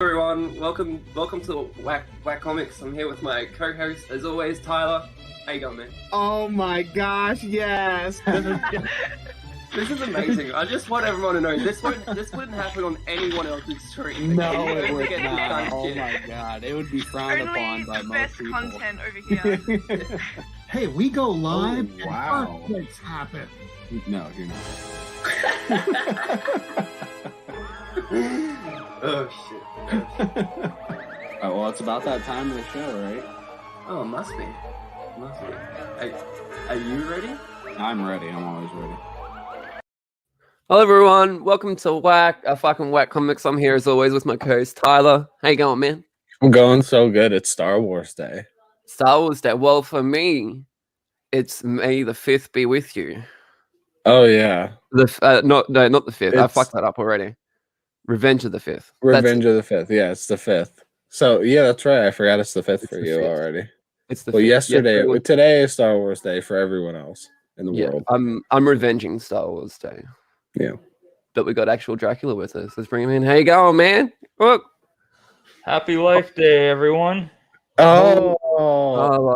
Everyone, welcome to Whack Comics. I'm here with my co-host, as always, Tyler. How you going, man? Oh my gosh, yes! This is amazing. I just want everyone to know this wouldn't happen on anyone else's stream. No, it would not. Oh my god, it would be frowned upon by most people. Only the best content over here. Hey, we go live Oh, wow. and earthquakes happen. No, you're not. Oh shit. Oh, well, it's about that time of the show, right? Oh, must be. Hey, are you ready? I'm ready. I'm always ready. Hello everyone, welcome to Whack Comics. I'm here as always with my co-host Tyler. How you going, man? I'm going so good. It's Star Wars Day. Star Wars Day. Well, for me, it's May the 5th be with you. Oh yeah, Not the 5th. I fucked that up already. Revenge of the 5th. Revenge of the 5th. Yeah, it's the 5th. So yeah, that's right. I forgot it's the 5th for the you 5th. already. It's the Well, 5th. today is Star Wars Day for everyone else in the world. I'm revenging Star Wars Day. Yeah. But we got Actual Dracula with us. Let's bring him in. How you going, man? Look. Happy Life Day, everyone. Oh,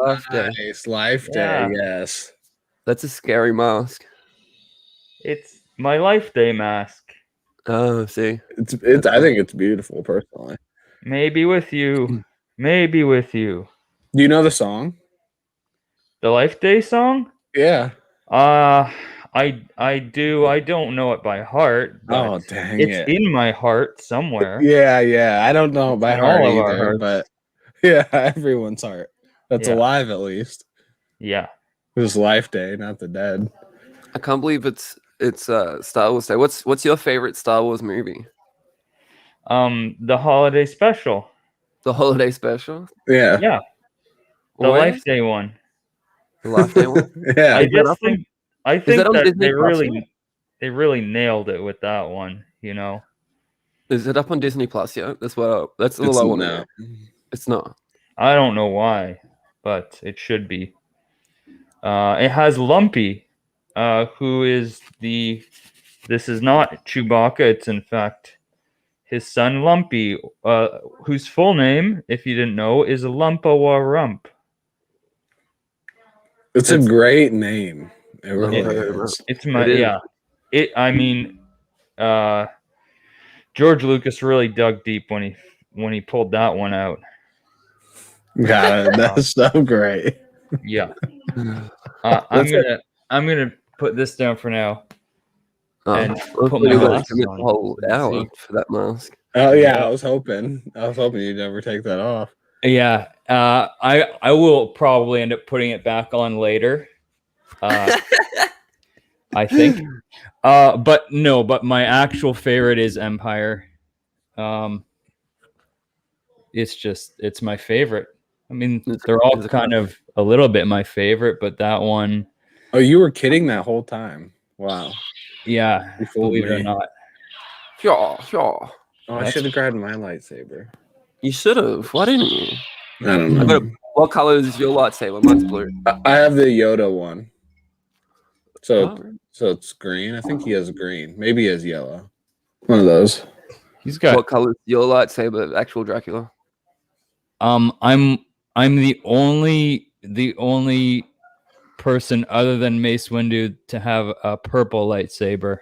Life Day. nice. Life Yeah. Day, yes. That's a scary mask. It's my Life Day mask. Oh, see. It's I think it's beautiful personally. Maybe with you. Maybe with you. Do you know the song? The Life Day song? Yeah. I do. I don't know it by heart. But Oh, dang it's it. in my heart somewhere. Yeah. I don't know it by In heart all of our either, hearts. but yeah, everyone's heart. That's Yeah. alive at least. Yeah. It was Life Day, not the dead. I can't believe it's Star Wars Day. What's your favorite Star Wars movie? The holiday special. The holiday special? Yeah. Yeah. The Where? Life Day one. The Life Day one? Yeah. I Is that just up on- think I think that on that Disney they Plus really nailed it with that one, you know. Is it up on Disney Plus yet? That's all It's I want to know. not. It's not. I don't know why, but it should be. It has Lumpy, who is this is not Chewbacca, it's in fact his son Lumpy, whose full name, if you didn't know, is Lumpa-Wa-Rump. It's a great name. It really Yeah. is. It's my It is. I mean, George Lucas really dug deep when he pulled that one out. God, that's so great. Yeah. I'm gonna put this down for now. And put Hopefully my we'll glasses commit on. the whole Let's hour see. for that mask. Oh yeah, Yeah. I was hoping you'd never take that off. Yeah, I will probably end up putting it back on later. I think. But my actual favorite is Empire. It's my favorite. I mean, they're all It's a kind of a little bit my favorite, but that one, Oh, you were kidding that whole time. Wow. yeah, You fooled believe it or me. not. Sure. Oh, I That's- should have grabbed my lightsaber. You should have. Why didn't you? I don't I know. got what color is your lightsaber? Mine's blue. I have the Yoda one. So Oh. so it's green. I think he has green. Maybe he has yellow. One of those. He's got. What color is your lightsaber? Actual Dracula. I'm the only person other than Mace Windu to have a purple lightsaber.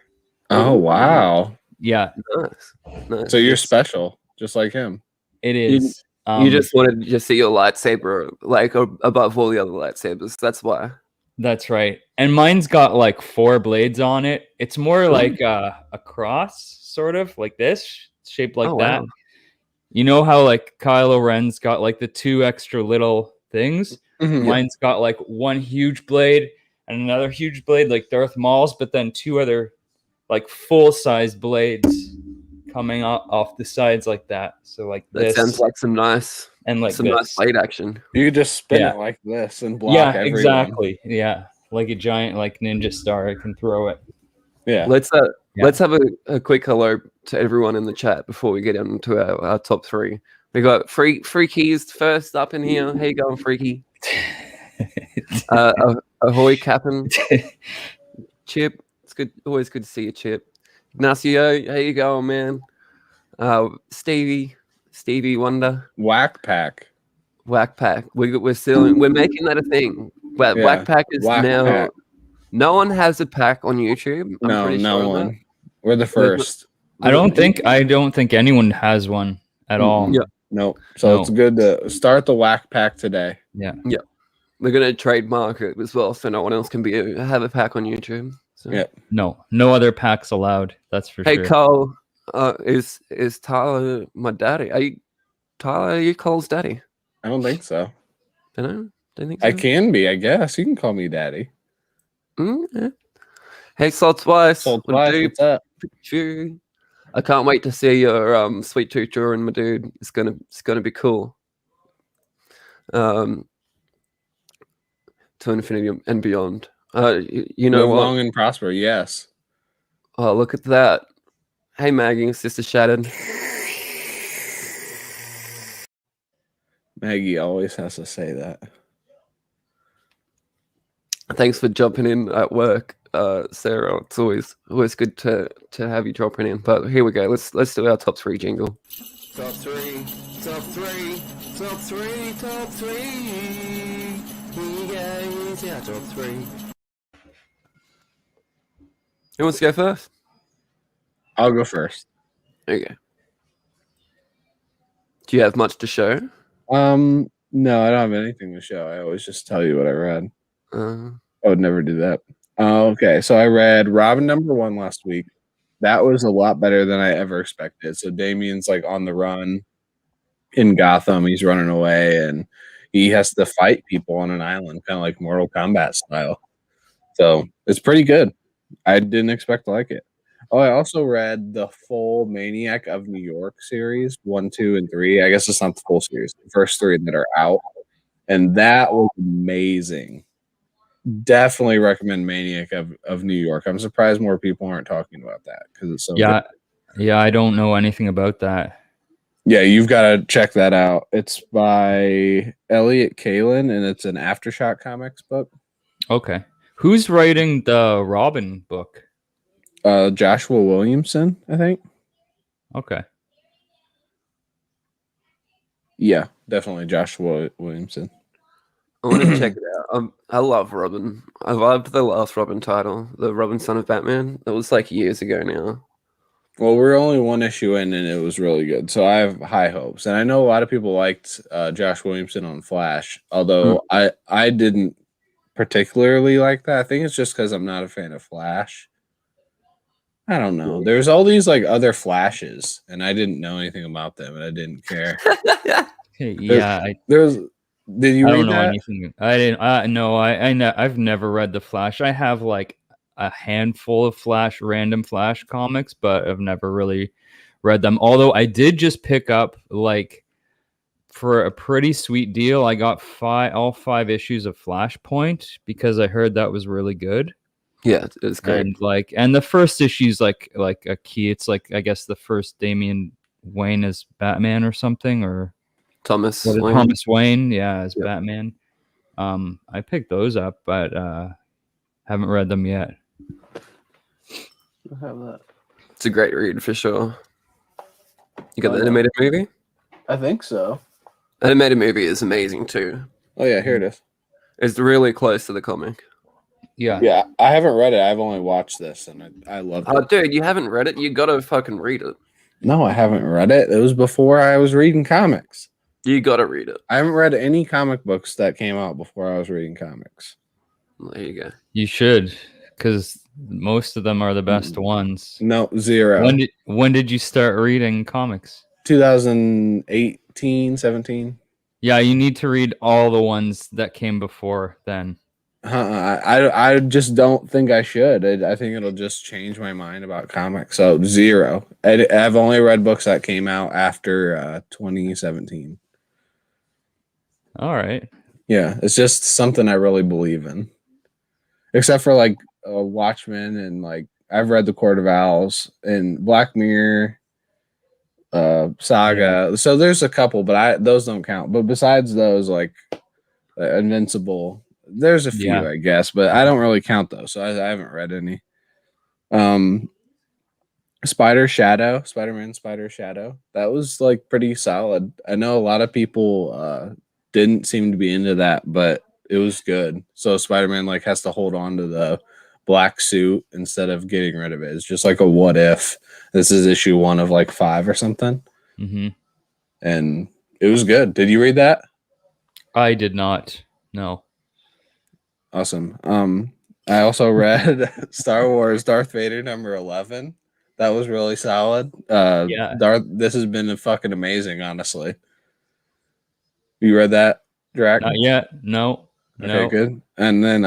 Oh wow. Yeah, Nice. So you're special, just like him. it is. You just wanted to see your lightsaber like above all the other lightsabers. That's why. That's right. And mine's got like 4 blades on it. It's more like a cross, sort of like this, shaped like Oh, that. wow. You know how like Kylo Ren's got like the 2 extra little things? Mhm. Mine's got like 1 huge blade and another huge blade like Darth Maul's, but then 2 other like full-size blades coming off the sides like that. So like That this sounds like some nice and like some this. nice blade action. You could just spin Yeah. it like this and block Yeah, everyone. exactly. Yeah, like a giant like ninja star. I can throw it. Yeah. Let's Yeah. let's have a quick hello to everyone in the chat before we get into our top 3. We got Freaky's first up in here. How you going, Freaky? Ahoy, Captain. Chip, it's good. Always good to see you, Chip. Ignacio, how you going, man? Stevie, Stevie Wonder, Whack Pack. Whack Pack. We're making that a thing. But Yeah, Whack Pack is Whack now. Pack. No one has a pack on YouTube. I'm No, pretty no sure of one. that. We're the first. I don't think anyone has one at all. Yeah. No. So No. it's good to start the Whack Pack today. Yeah. We're gonna trademark it as well, so no one else can have a pack on YouTube. So. Yeah. No other packs allowed. That's for Hey sure. Cole, is Tyler my daddy? Tyler, are you Cole's daddy? I don't think so. Don't think so. I can be, I guess. You can call me daddy. Yeah. Hey, Salt Twice. What's up? I can't wait to see your sweet tooth drawing, my dude. It's gonna be cool. To infinity and beyond. You know Live what? long and prosper, yes. Oh, look at that. Hey, Maggie, Sister Shattered. Maggie always has to say that. Thanks for jumping in at work, Sarah. It's always good to have you dropping in. But here we go. Let's do our top 3 jingle. Top 3, top 3, top 3, top 3. Here goes our top 3. Who wants to go first? I'll go first. Okay. Do you have much to show? No, I don't have anything to show. I always just tell you what I read. I would never do that. Okay, so I read Robin #1 last week. That was a lot better than I ever expected. So Damien's like on the run in Gotham. He's running away and he has to fight people on an island, kind of like Mortal Kombat style. So it's pretty good. I didn't expect to like it. Oh, I also read the full Maniac of New York series, 1, 2, and 3. I guess it's not the full series. The first 3 that are out. And that was amazing. Definitely recommend Maniac of New York. I'm surprised more people aren't talking about that because it's so good. Yeah, I don't know anything about that. Yeah, you've got to check that out. It's by Elliot Kalin, and it's an Aftershock Comics book. Okay. Who's writing the Robin book? Joshua Williamson, I think. Okay. Yeah, definitely Joshua Williamson. I want to check it out. I love Robin. I loved the last Robin title, the Robin Son of Batman. That was like years ago now. Well, we're only 1 issue in, and it was really good. So I have high hopes. And I know a lot of people liked Josh Williamson on Flash, although I didn't particularly like that. I think it's just because I'm not a fan of Flash. I don't know. There's all these like other Flashes, and I didn't know anything about them, and I didn't care. Yeah. Did you I read don't know that? anything. I didn't. No, I've never read the Flash. I have like a handful of random Flash comics, but I've never really read them. Although I did just pick up like for a pretty sweet deal. I got all 5 issues of Flashpoint because I heard that was really good. Yeah, it's great. And the first issue is like a key. It's like I guess the first Damian Wayne as Batman or something, or Thomas Wayne, as Batman. I picked those up, but haven't read them yet. I have that. It's a great read for sure. You got the animated movie? I think so. Animated movie is amazing too. Oh yeah, here it is. It's really close to the comic. Yeah, I haven't read it. I've only watched this, and I love it. Oh, dude, you haven't read it? You gotta fucking read it. No, I haven't read it. It was before I was reading comics. You gotta read it. I haven't read any comic books that came out before I was reading comics. There you go. You should, because most of them are the best ones. No, 0. When did you start reading comics? 2018, 17. Yeah, you need to read all the ones that came before then. I just don't think I should. I think it'll just change my mind about comics. So 0. I've only read books that came out after 2017. All right. Yeah, it's just something I really believe in. Except for like Watchmen and like I've read The Court of Owls and Black Mirror, Saga. Yeah. So there's a couple, but those don't count. But besides those, like Invincible. There's a few, I guess, but I don't really count those, so I haven't read any. Spider-Man Spider Shadow. That was like pretty solid. I know a lot of people didn't seem to be into that, but it was good. So Spider-Man like has to hold on to the black suit instead of getting rid of it. It's just like a what if. This is issue 1 of like 5 or something. Mm-hmm. And it was good. Did you read that? I did not. No. Awesome. I also read Star Wars Darth Vader number 11. That was really solid. Yeah. Darth, this has been fucking amazing, honestly. You read that, Drac? Not yet. No. Okay, No. good. And then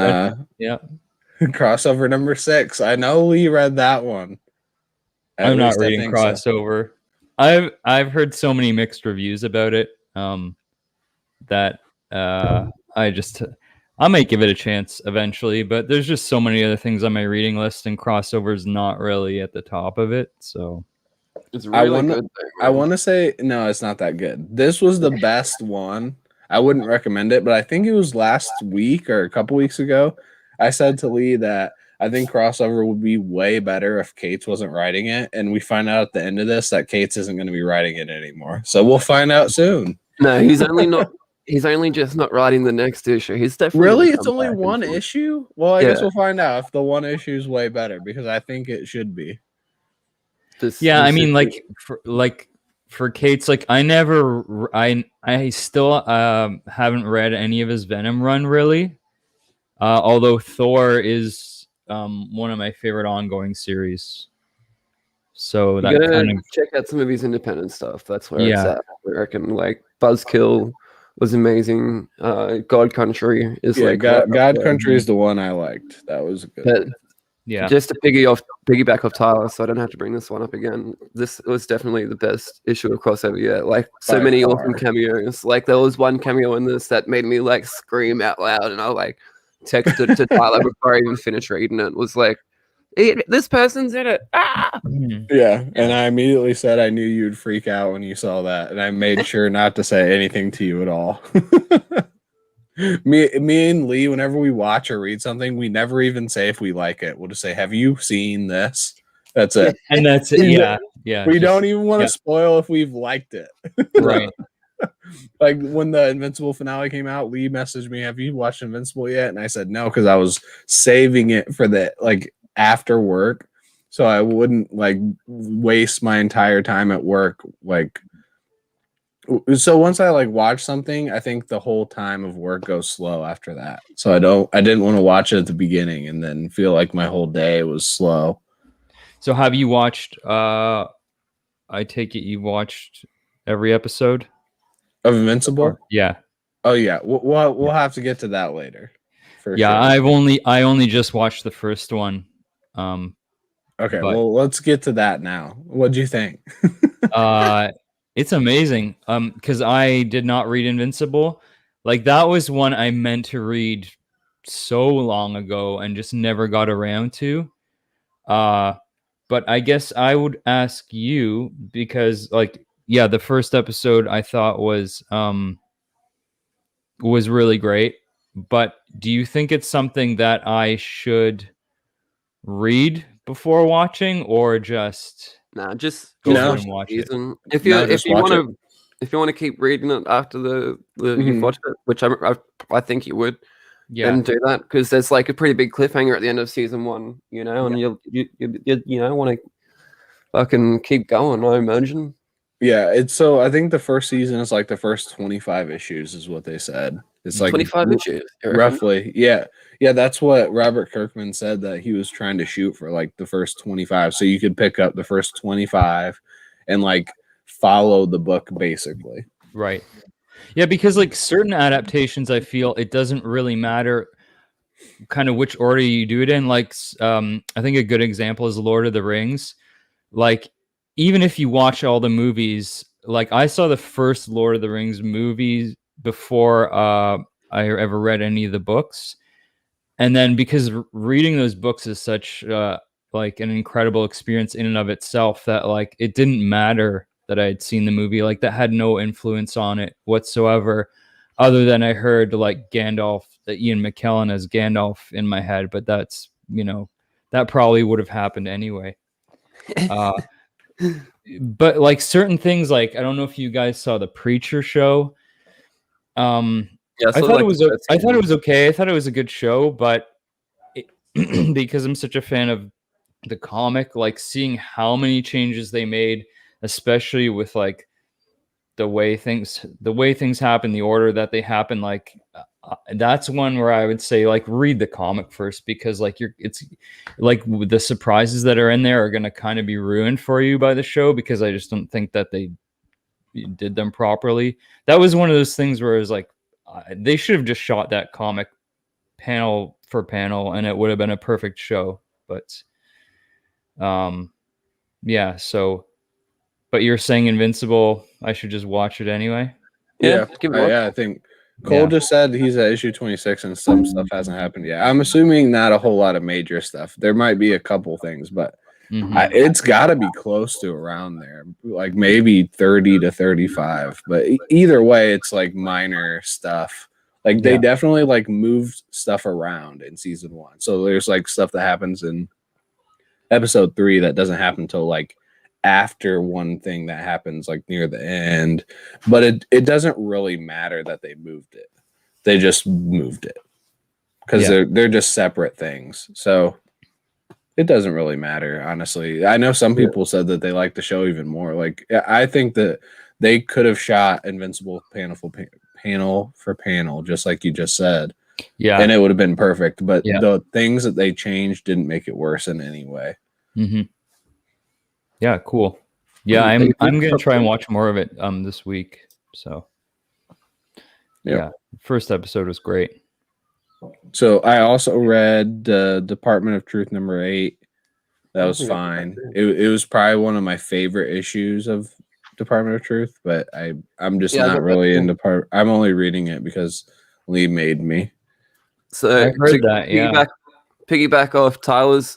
Yeah. crossover number 6. I know we read that one. I'm not reading crossover. So. I've heard so many mixed reviews about it. That I might give it a chance eventually, but there's just so many other things on my reading list, and crossover's not really at the top of it. So it's really good. I want to say no, it's not that good. This was the best one. I wouldn't recommend it, but I think it was last week or a couple weeks ago. I said to Lee that I think crossover would be way better if Cates wasn't writing it, and we find out at the end of this that Cates isn't going to be writing it anymore. So we'll find out soon. No, he's only not. He's only just not writing the next issue. He's definitely really. It's only one issue. Well, I guess we'll find out if the one issue is way better because I think it should be. I mean, for Cates, like I still haven't read any of his Venom run really. Although Thor is one of my favorite ongoing series. So that kind of check out some of his independent stuff. That's where it's at. I reckon like Buzzkill was amazing. God Country is God Country is the one I liked. That was good. But, just to piggyback off Tyler, so I don't have to bring this one up again. This was definitely the best issue of crossover yet. Like so many awesome cameos. Like there was one cameo in this that made me like scream out loud, and I like texted to Tyler before I even finished reading it. Was like, this person's in it. Ah! Yeah, and I immediately said I knew you'd freak out when you saw that, and I made sure not to say anything to you at all. me and Lee, whenever we watch or read something, we never even say if we like it. We'll just say, "Have you seen this?" That's it, and that's it. Yeah. We don't even want to spoil if we've liked it, right? Like when the Invincible finale came out, Lee messaged me, "Have you watched Invincible yet?" And I said no because I was saving it for the after work, so I wouldn't waste my entire time at work. So once I watch something, I think the whole time of work goes slow after that. So I didn't want to watch it at the beginning and then feel like my whole day was slow. So have you watched? I take it you watched every episode of Invincible. Yeah. Oh yeah. We'll have to get to that later. For sure. I only just watched the first one. Okay, well, let's get to that now. What do you think? It's amazing. Because I did not read Invincible. Like that was one I meant to read so long ago and just never got around to. But I guess I would ask you because the first episode I thought was really great. But do you think it's something that I should read before watching, or just just go and watch it? If you want to keep reading it after the you've watched it, which I think you would, then do that because there's a pretty big cliffhanger at the end of season 1, and you want to fucking keep going. I imagine. Yeah, I think the first season is the first 25 issues is what they said. It's 25 issues, roughly. Yeah, that's what Robert Kirkman said that he was trying to shoot for the first 25. So you could pick up the first 25 and follow the book basically. Right. Yeah, because certain adaptations, I feel it doesn't really matter kind of which order you do it in. I think a good example is Lord of the Rings. Even if you watch all the movies, I saw the first Lord of the Rings movies before I ever read any of the books. And then because reading those books is such an incredible experience in and of itself that it didn't matter that I had seen the movie. That had no influence on it whatsoever, other than I heard Gandalf, Ian McKellen as Gandalf in my head. But that's, that probably would have happened anyway. But like certain things, like I don't know if you guys saw the Preacher show. Yeah, I so thought like it was the first I thought it season. was okay. I thought it was a good show, but because I'm such a fan of the comic, like seeing how many changes they made, especially with like the way things happen, the order that they happen, like that's one where I would say like read the comic first, because like it's like the surprises that are in there are going to kind of be ruined for you by the show, because I just don't think that they did them properly. That was one of those things where it was like they should have just shot that comic panel for panel and it would have been a perfect show. But yeah, so but you're saying Invincible, I should just watch it anyway? Yeah, give it a watch. I think Cole just said he's at issue 26 and some stuff hasn't happened yet. I'm assuming not a whole lot of major stuff. There might be a couple things, but it's got to be close to around there, like maybe 30 to 35. But either way, it's like minor stuff. Like they definitely like moved stuff around in season 1. So there's like stuff that happens in episode 3 that doesn't happen until like after one thing that happens like near the end, but it doesn't really matter that they moved it. They just moved it because they're just separate things. So it doesn't really matter, honestly. I know some people said that they like the show even more. Like I think that they could have shot Invincible panel for panel, just like you just said. Yeah, and it would have been perfect. But the things that they changed didn't make it worse in any way. Yeah, cool. Yeah, I'm gonna try and watch more of it this week. So yeah, first episode was great. So I also read Department of Truth number 8. That was fine. It was probably one of my favorite issues of Department of Truth, but I'm just not really into part. I'm only reading it because Lee made me. So I heard that. Piggyback off Tyler's,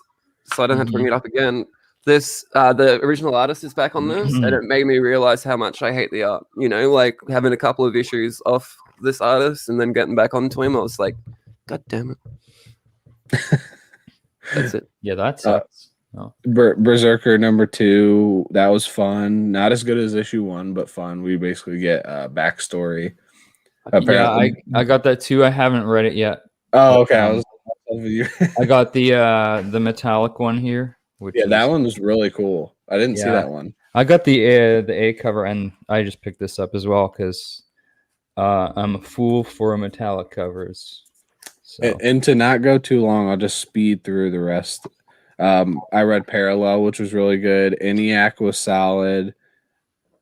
so I don't have to bring it up again. This the original artist is back on this, and it made me realize how much I hate the art. You know, like having a couple of issues off this artist and then getting back onto him, I was like, God damn it. That's it. Yeah, that sucks. Berserker number 2, that was fun. Not as good as issue 1, but fun. We basically get a backstory. Apparently. Yeah, I got that too. I haven't read it yet. Oh, okay. I got the metallic one here. That one was really cool. I didn't see that one. I got the A cover, and I just picked this up as well because I'm a fool for metallic covers. So. And to not go too long, I'll just speed through the rest. I read Parallel, which was really good. ENIAC was solid.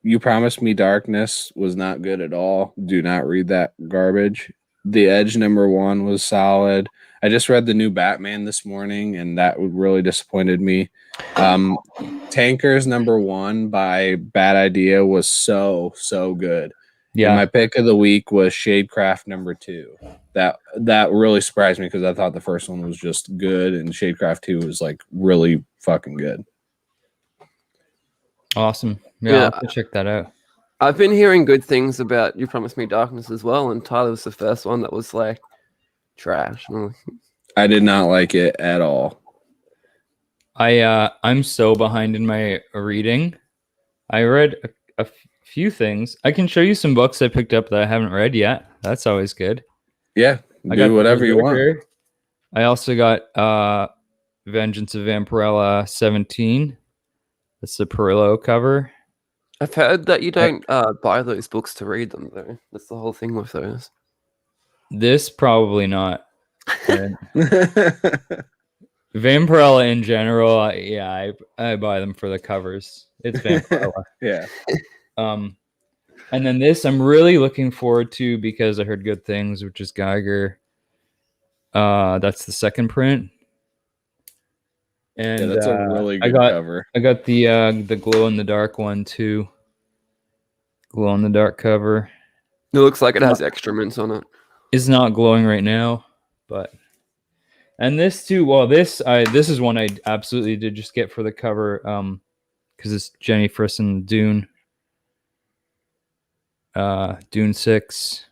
You Promised Me Darkness was not good at all. Do not read that garbage. The Edge number 1 was solid. I just read the new Batman this morning, and that really disappointed me. Tankers number 1 by Bad Idea was so good. Yeah. And my pick of the week was Shadecraft number 2. That really surprised me because I thought the first one was just good, and Shadecraft 2 was like really fucking good. Awesome. Yeah, I'll have to check that out. I've been hearing good things about You Promised Me Darkness as well, and Tyler was the first one that was like trash. I did not like it at all. I'm so behind in my reading. I read a few things. I can show you some books I picked up that I haven't read yet. That's always good. Yeah, do whatever you want. I also got Vengeance of Vampirella 17. That's the Perillo cover. I've heard that you don't buy those books to read them, though. That's the whole thing with those. This probably not. Vampirella in general, I buy them for the covers. It's Vampirella. Yeah. And then this I'm really looking forward to because I heard good things, which is Geiger. That's the second print. And that's a really good cover. I got the glow in the dark one too. Glow in the dark cover. It looks like it has extra mints on it. It's not glowing right now, but and this too. Well, this is one I absolutely did just get for the cover, because it's Jenny Frison Dune. Dune 6.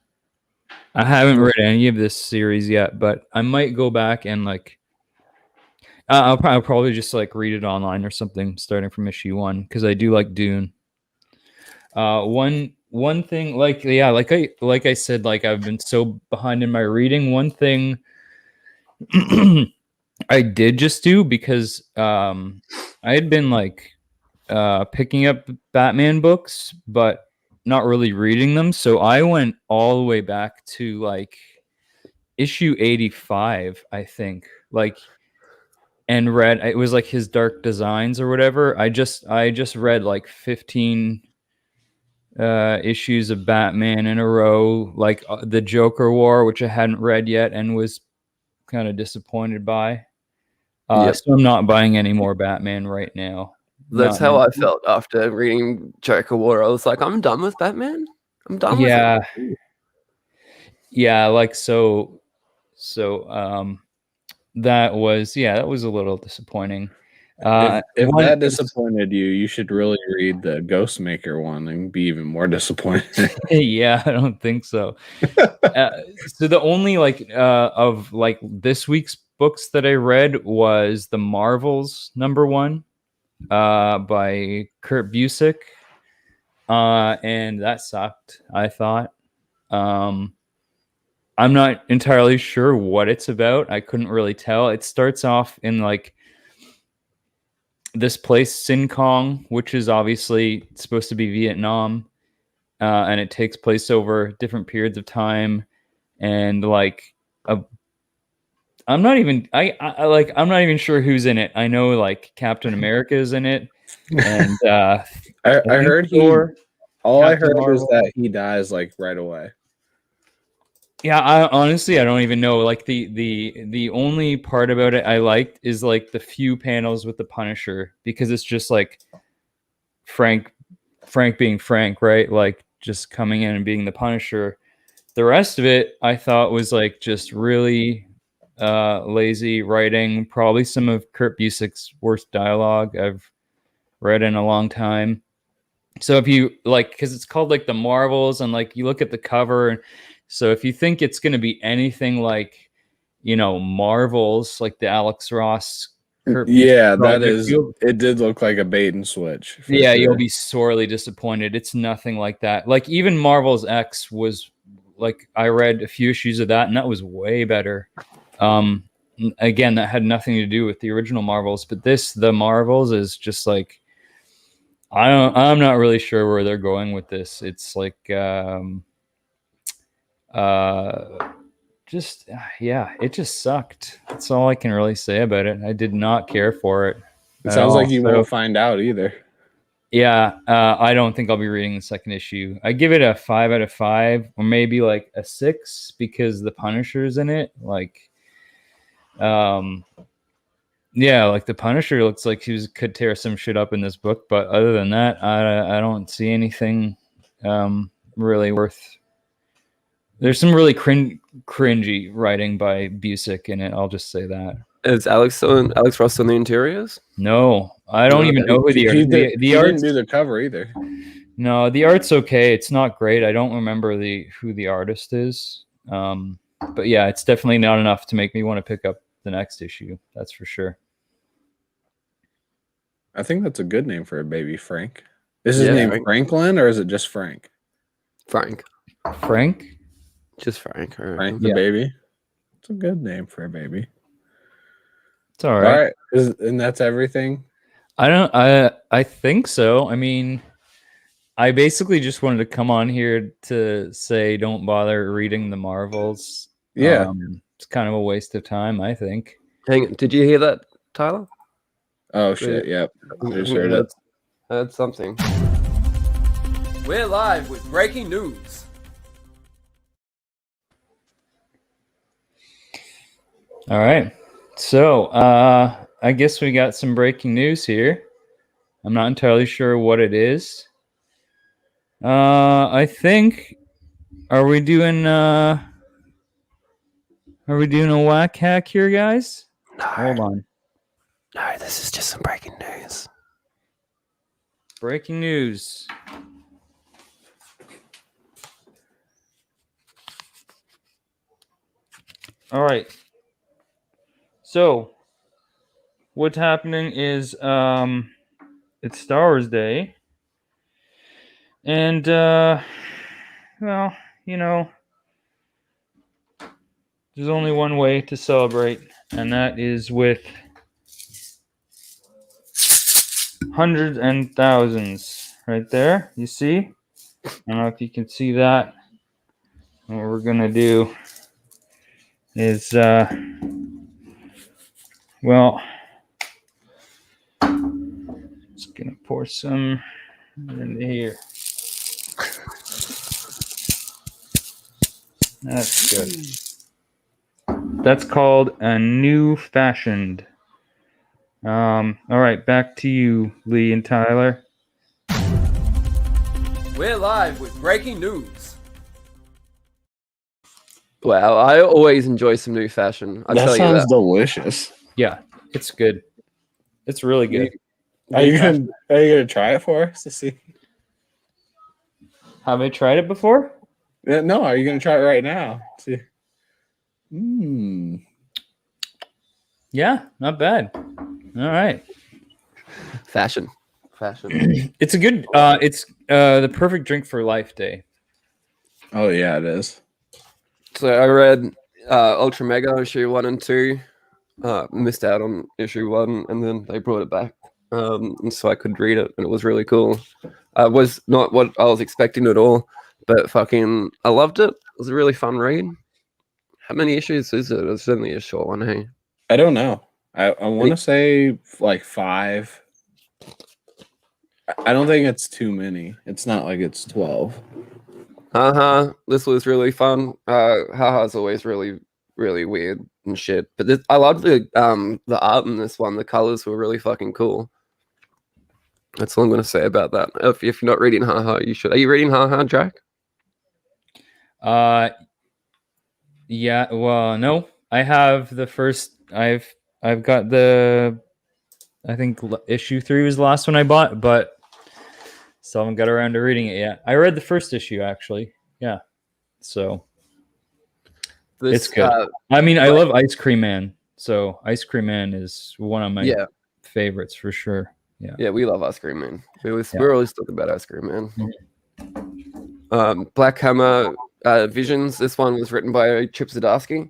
I haven't read any of this series yet, but I might go back and like. I'll probably just like read it online or something, starting from issue 1, because I do like Dune. One thing, like I said, like I've been so behind in my reading. One thing I did just do, because I had been like picking up Batman books, but not really reading them. So I went all the way back to like issue 85, I think, like, and read, it was like his Dark Designs or whatever. I just read like 15 issues of Batman in a row, like the Joker War, which I hadn't read yet and was kind of disappointed by. So I'm not buying any more Batman right now. That's how I felt after reading Joker War. I was like, I'm done with Batman. I'm done with it. Yeah, like so that was a little disappointing. If that disappointed you, you should really read the Ghostmaker one and be even more disappointed. Yeah, I don't think so. So the only of like this week's books that I read was the Marvels #1 by Kurt Busiek, and that sucked, I thought. I'm not entirely sure what it's about. I couldn't really tell. It starts off in like this place, Sin Kong, which is obviously supposed to be Vietnam, and it takes place over different periods of time. And like, I'm not even sure who's in it. I know like Captain America is in it, and I heard Thor, all I Captain heard Marvel. is that he dies like right away. Yeah, I honestly don't even know. Like the only part about it I liked is like the few panels with the Punisher, because it's just like Frank being Frank, right? Like just coming in and being the Punisher. The rest of it I thought was like just really lazy writing, probably some of Kurt Busiek's worst dialogue I've read in a long time. So if you like, because it's called like the Marvels, and like you look at the cover, and so if you think it's going to be anything like, Marvels, like the Alex Ross, Kurt Yeah, Busiek that project, is. It did look like a bait and switch. Yeah, sure. You'll be sorely disappointed. It's nothing like that. Like even Marvel's X was like, I read a few issues of that, and that was way better. Again, that had nothing to do with the original Marvels, but the Marvels is just like, I'm not really sure where they're going with this. It's like it just sucked. That's all I can really say about it. I did not care for it. It sounds like you won't find out either. Yeah, I don't think I'll be reading the second issue. I give it a 5 out of 5, or maybe like a 6, because the Punisher's in it. Like, like the Punisher looks like could tear some shit up in this book, but other than that, I don't see anything really worth. There's some really cringy writing by Busiek in it. I'll just say that. Is Alex Ross on the interiors? No, I don't even know who the art. The art didn't do the cover either. No, the art's okay. It's not great. I don't remember who the artist is. But yeah, it's definitely not enough to make me want to pick up the next issue. That's for sure. I think that's a good name for a baby, Frank. Is his name Franklin, or is it just Frank? Frank. Just Frank. Frank the baby. It's a good name for a baby. It's all right. And that's everything? I think so. I mean, I basically just wanted to come on here to say don't bother reading the Marvels. Yeah. It's kind of a waste of time, I think. Hang on, did you hear that, Tyler? Oh shit, yep. I just heard it. Heard something. We're live with breaking news. All right. So, I guess we got some breaking news here. I'm not entirely sure what it is. I think, are we doing a whack hack here, guys? No. Hold on. No, this is just some breaking news. Breaking news. All right. So, what's happening is it's Star Wars Day, and well, you know, there's only one way to celebrate, and that is with hundreds and thousands right there. You see? I don't know if you can see that. What we're gonna do is well, just gonna pour some into here. That's good. That's called a new fashioned. All right, back to you, Lee and Tyler. We're live with breaking news. Wow, I always enjoy some new fashion. I That tell you sounds that. delicious. Yeah, it's good. It's really good. Are you gonna try it for us to see? Have I tried it before? No, are you gonna try it right now? See. Mmm. Yeah, not bad. All right. Fashion. It's a good it's the perfect drink for life day. Oh yeah, it is. So I read Ultra Mega issue 1 and 2. Missed out on issue 1, and then they brought it back, and so I could read it, and it was really cool. It was not what I was expecting at all, but fucking I loved it. It was a really fun read. How many issues is it? It's only a short one, hey? I don't know. I want to say like 5. I don't think it's too many. It's not like it's 12. This was really fun. Haha's always really, really weird and shit. But I loved the art in this one. The colors were really fucking cool. That's all I'm gonna say about that. If you're not reading Haha, you should. Are you reading Haha, Jack? Yeah, well, no. I have the first I've got the I think issue 3 was the last one I bought, but still haven't got around to reading it yet. I read the first issue actually. Yeah. So it's good. I mean, I love Ice Cream Man. So Ice Cream Man is one of my favorites for sure. Yeah, we love Ice Cream Man. We're always talking about Ice Cream Man. Black Hammer Visions. This one was written by Chip Zdarsky,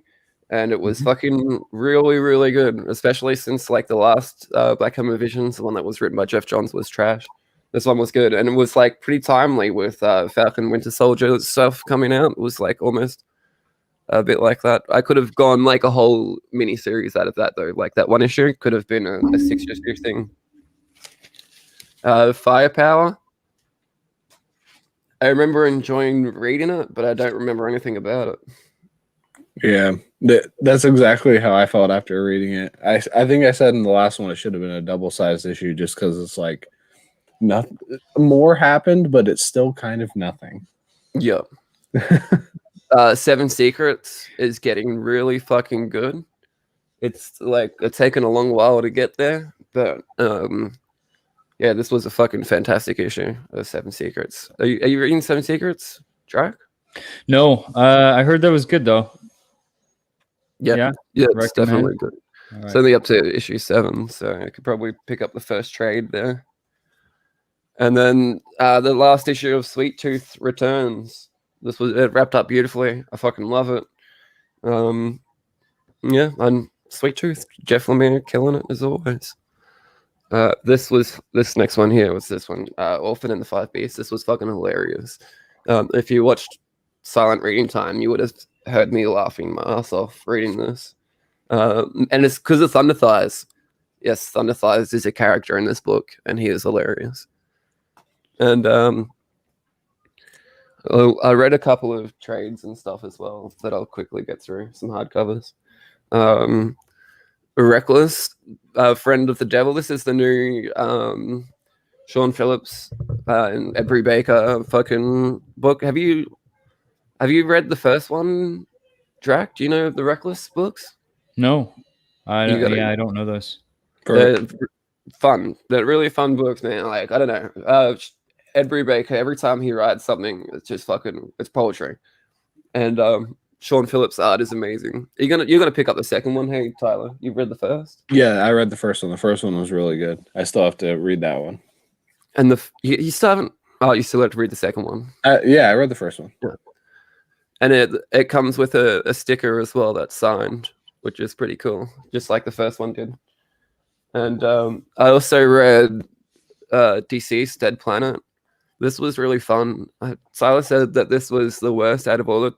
and it was fucking really, really good. Especially since like the last Black Hammer Visions, the one that was written by Jeff Johns, was trash. This one was good, and it was like pretty timely with Falcon Winter Soldier stuff coming out. It was like almost a bit like that. I could have gone like a whole mini series out of that though. Like that one issue could have been a 6-issue thing. Firepower. I remember enjoying reading it, but I don't remember anything about it. Yeah, that's exactly how I felt after reading it. I think I said in the last one it should have been a double-sized issue just because it's like nothing more happened, but it's still kind of nothing. Yeah. 7 Secrets is getting really fucking good. It's like it's taken a long while to get there, but yeah, this was a fucking fantastic issue of 7 Secrets. Are you reading 7 Secrets, Drac? No, I heard that was good though. Yeah, it's definitely good. Right. It's only up to issue 7, so I could probably pick up the first trade there. And then the last issue of Sweet Tooth returns. It wrapped up beautifully. I fucking love it. Yeah, and Sweet Tooth, Jeff Lemire killing it as always. This next one here was this one, Orphan and the Five Beasts. This was fucking hilarious. If you watched Silent Reading Time, you would have heard me laughing my ass off reading this. And it's because of Thunder Thighs. Yes, Thunder Thighs is a character in this book, and he is hilarious. And I read a couple of trades and stuff as well that I'll quickly get through. Some hardcovers. Reckless, Friend of the Devil. This is the new Sean Phillips and Ed Brubaker fucking book. Have you read the first one, Drac? Do you know the Reckless books? No, I don't know those. They're fun. They're really fun books, man. Like I don't know. Ed Brubaker, every time he writes something, it's just fucking, it's poetry. And Sean Phillips' art is amazing. You're gonna pick up the second one, hey Tyler? You've read the first? Yeah, I read the first one. The first one was really good. I still have to read that one. And you still haven't. Oh, you still have to read the second one. Yeah, I read the first one. Yeah. And it comes with a sticker as well that's signed, which is pretty cool, just like the first one did. And I also read DC's Dead Planet. This was really fun. Silas said that this was the worst out of all the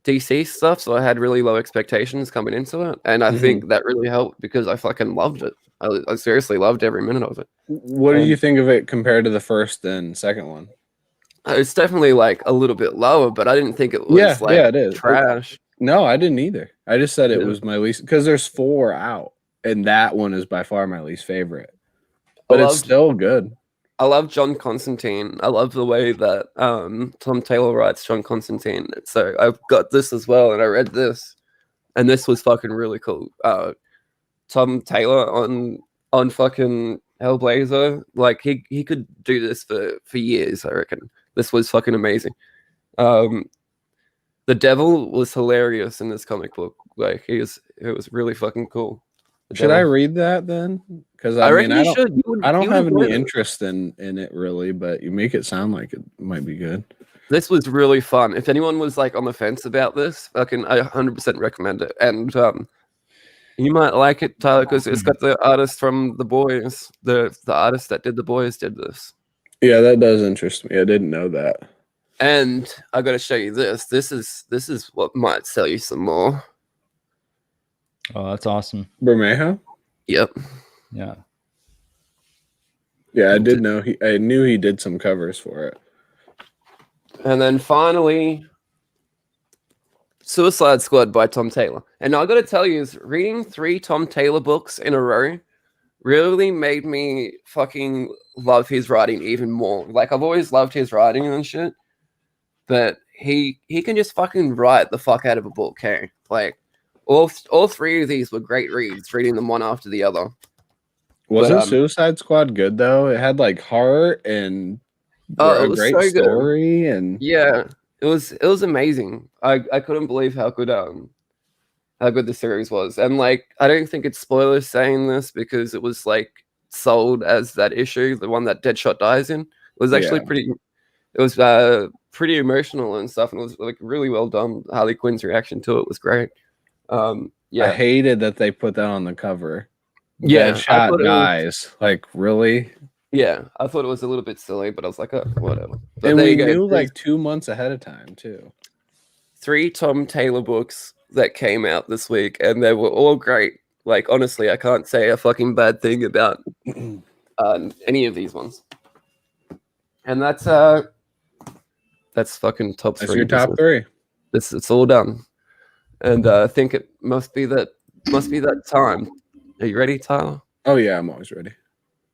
DC stuff, so I had really low expectations coming into it, and I think that really helped because I fucking loved it. I seriously loved every minute of it. What do you think of it compared to the first and second one? It's definitely like a little bit lower, but I didn't think it was it is trash. No, I didn't either. I just said it was my least because there's 4 out, and that one is by far my least favorite. But it's still good. I love John Constantine. I love the way that Tom Taylor writes John Constantine. So I've got this as well, and I read this, and this was fucking really cool. Tom Taylor on fucking Hellblazer, like he could do this for years. I reckon this was fucking amazing. The devil was hilarious in this comic book. Like it was really fucking cool. Should I read that then? Because I mean, I don't have any interest in it really, but you make it sound like it might be good. This was really fun. If anyone was like on the fence about this, I 100% recommend it. And you might like it, Tyler, because it's got the artist from The Boys. The artist that did The Boys did this. Yeah, that does interest me. I didn't know that. And I got to show you this. This is what might sell you some more. Oh, that's awesome. Bermejo? Yep. Yeah. Yeah, I did know I knew he did some covers for it. And then finally, Suicide Squad by Tom Taylor. And I got to tell you, is reading 3 Tom Taylor books in a row really made me fucking love his writing even more. Like I've always loved his writing and shit, but he can just fucking write the fuck out of a book, hey? Like all 3 of these were great reads, reading them one after the other. Wasn't Suicide Squad good though? It had like heart and a great so story, good. and yeah, it was amazing. I couldn't believe how good the series was. And like I don't think it's spoilers saying this because it was like sold as that issue, the one that Deadshot dies in. It was actually pretty emotional and stuff, and it was like really well done. Harley Quinn's reaction to it was great. Yeah, I hated that they put that on the cover. Yeah, Deadshot dies. Like really? Yeah, I thought it was a little bit silly, but I was like, oh, whatever. But and we knew like 2 months ahead of time too. 3 Tom Taylor books that came out this week, and they were all great. Like honestly, I can't say a fucking bad thing about any of these ones. And that's fucking top 3. That's your top 3. It's all done, and I think it must be that time. Are you ready, Tyler? Oh yeah, I'm always ready.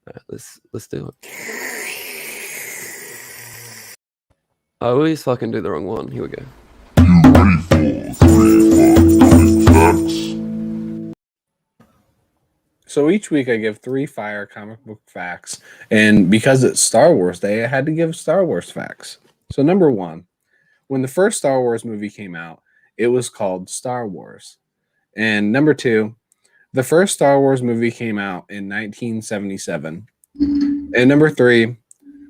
All right, let's do it. I always fucking do the wrong one. Here we go. So each week I give 3 fire comic book facts, and because it's Star Wars Day, I had to give Star Wars facts. So number 1, when the first Star Wars movie came out, it was called Star Wars. And number 2, the first Star Wars movie came out in 1977. And number 3,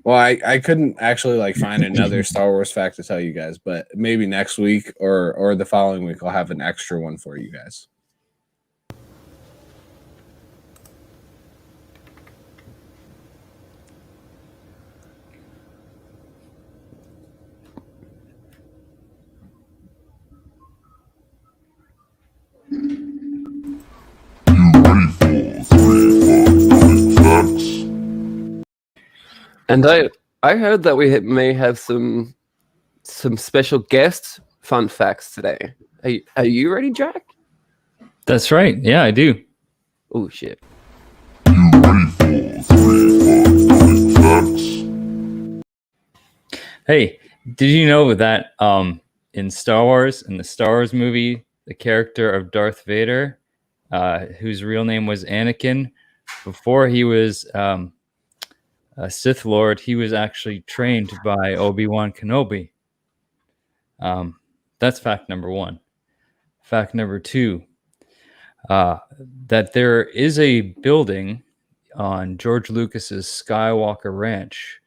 well, I couldn't actually like find another Star Wars fact to tell you guys, but maybe next week or the following week I'll have an extra one for you guys. And I heard that we may have some special guest fun facts today. Are you ready, Jack? That's right. Yeah, I do. Oh shit. Hey, did you know that in Star Wars, in the Star Wars movie, the character of Darth Vader, whose real name was Anakin, before he was a Sith Lord, he was actually trained by Obi-Wan Kenobi. That's fact number one. Fact number two, that there is a building on George Lucas's Skywalker Ranch,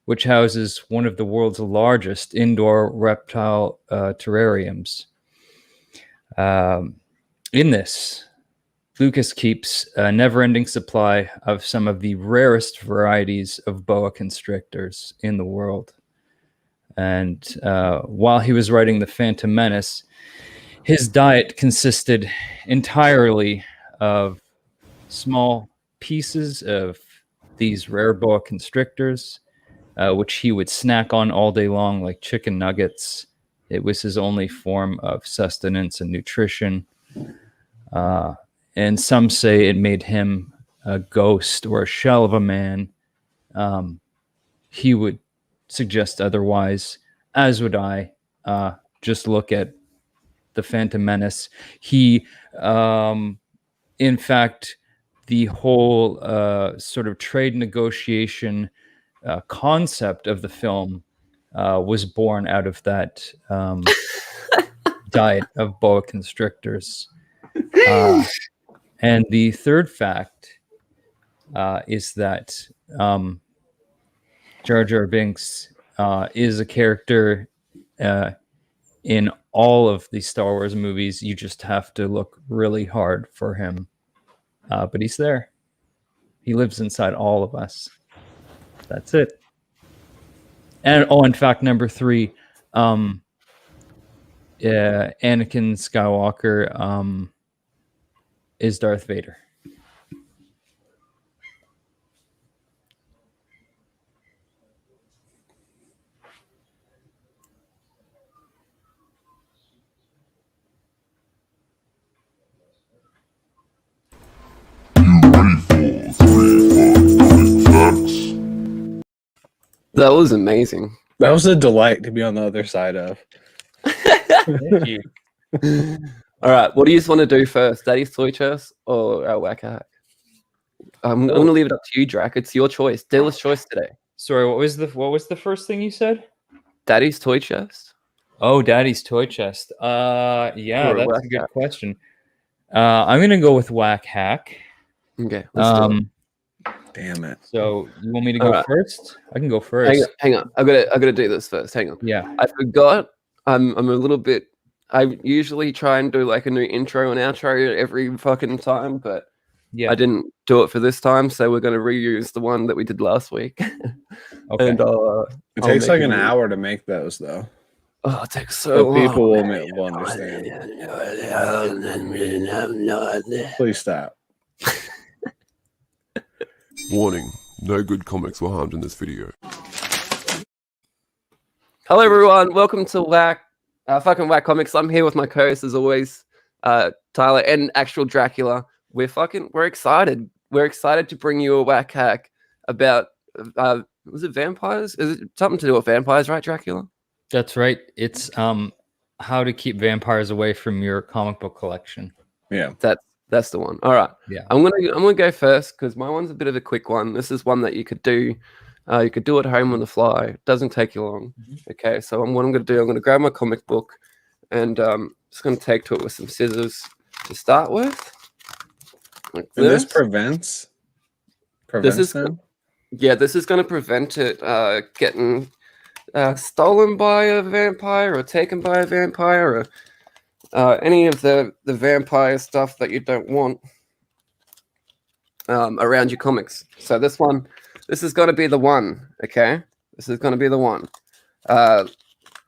which houses one of the world's largest indoor reptile terrariums. In this, Lucas keeps a never-ending supply of some of the rarest varieties of boa constrictors in the world. And while he was writing The Phantom Menace, his diet consisted entirely of small pieces of these rare boa constrictors, which he would snack on all day long like chicken nuggets. It was his only form of sustenance and nutrition. And some say it made him a ghost or a shell of a man. He would suggest otherwise, as would I. Just look at The Phantom Menace. He, in fact, the whole sort of trade negotiation concept of the film was born out of that diet of boa constrictors. And the third fact is that Jar Jar Binks is a character in all of the Star Wars movies. You just have to look really hard for him. But he's there. He lives inside all of us. That's it. And in fact, number three, Anakin Skywalker is Darth Vader. That was amazing. That was a delight to be on the other side of. Thank you. All right, what do you just want to do first? Daddy's Toy Chest or our Whack Hack? I'm going to leave it up to you, Drac. It's your choice. Dealer's choice today. Sorry, what was the first thing you said? Daddy's Toy Chest? Oh, Daddy's Toy Chest. Yeah, Or a that's Whack a good Hack. question. I'm gonna go with Whack Hack. Okay, let's do it. Damn it. So you want me to go Alright. first? I can go first. Hang on. I gotta do this first. Hang on. Yeah. I forgot. I'm a little bit. I usually try and do like a new intro and outro every fucking time, but Yeah. I didn't do it for this time, so we're gonna reuse the one that we did last week. Okay. And It I'll takes make like a an new- hour to make those, though. Oh, it takes So so long. people will understand. Please stop. Warning, no good comics were harmed in this video. Hello, everyone. Welcome to fucking Whack Comics. I'm here with my co-host, as always, Tyler and Actual Dracula. We're excited. We're excited to bring you a Whack Hack about, was it vampires? Is it something to do with vampires, right, Dracula? That's right. It's how to keep vampires away from your comic book collection. Yeah. That's the one. All right. Yeah. I'm gonna go first because my one's a bit of a quick one. This is one that you could do. You could do at home on the fly. It doesn't take you long. Okay. So what I'm gonna do, I'm gonna grab my comic book and just gonna take to it with some scissors to start with. Like And this this. prevents is- them? Yeah, this is gonna prevent it getting stolen by a vampire or taken by a vampire or any of the vampire stuff that you don't want around your comics. So this is going to be the one, okay? This is going to be the one.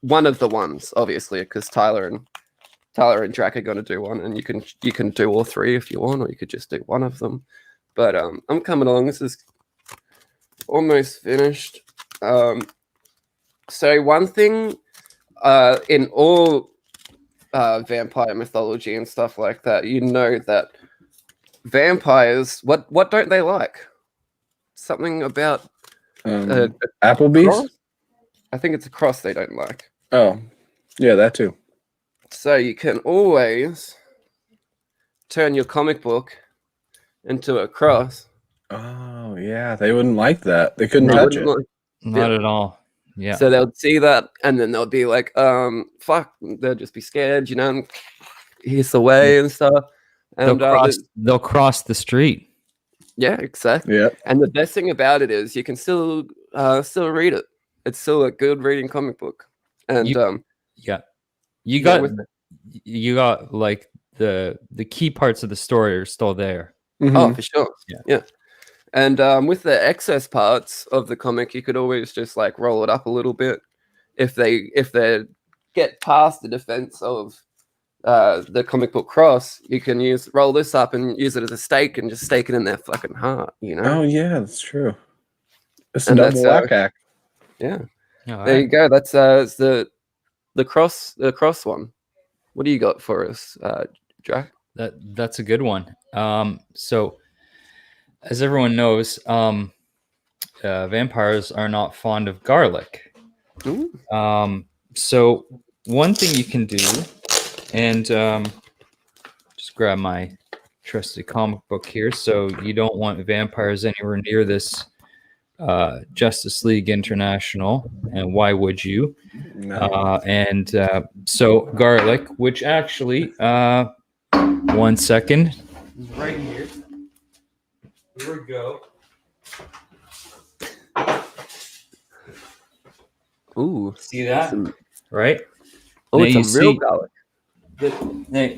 One of the ones, obviously, because Tyler and Drac are going to do one, and you can do all three if you want, or you could just do one of them. But I'm coming along. This is almost finished. So one thing in all vampire mythology and stuff like that, you know that vampires, what don't they like? Something about Applebee's? cross? I think it's a cross they don't like. Oh, yeah, that too. So you can always turn your comic book into a cross. Oh, yeah, they wouldn't like that. They couldn't They touch wouldn't it. like- Not Yeah. at all. Yeah. So they'll see that, and then they'll be like, fuck, they'll just be scared, you know, here's the way and stuff. And They'll cross the street. yeah, exactly. Yeah. And the best thing about it is you can still read it. It's still a good reading comic book. And yeah, you got like the key parts of the story are still there. Mm-hmm. Oh, for sure. Yeah. And with the excess parts of the comic, you could always just like roll it up a little bit if they get past the defense of the comic book cross. You can roll this up and use it as a stake and just stake it in their fucking heart. You know? Oh yeah, that's true. It's a double whack hack. Yeah. All There right. you go. That's the cross one. What do you got for us, Drac? That's a good one. So as everyone knows, vampires are not fond of garlic. Ooh. So one thing you can do, and just grab my trusty comic book here. So you don't want vampires anywhere near this Justice League International, and why would you? No. So garlic, which actually, 1 second, right here. Here we go. Ooh. See that? Right? Oh, Now it's you a real see- garlic.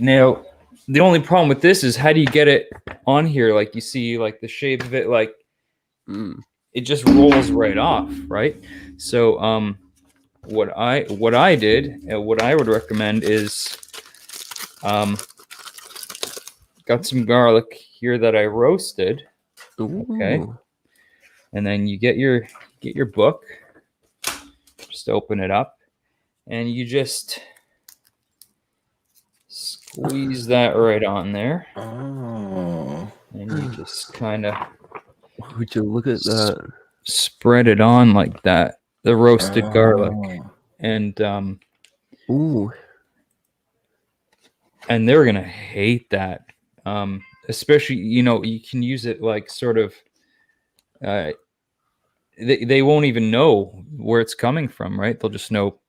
Now, the only problem with this is how do you get it on here? Like you see, like the shape of it, like it just rolls right off, right? So, what I did, and what I would recommend is, got some garlic here that I roasted. Okay, Ooh. and then you get your book, just open it up, and you just squeeze that right on there, Oh. and you just kind of Would you look at that? spread it on like that, the roasted garlic, Oh. and Ooh. and they're gonna hate that. Especially, you know, you can use it like sort of. They won't even know where it's coming from, right? They'll just know,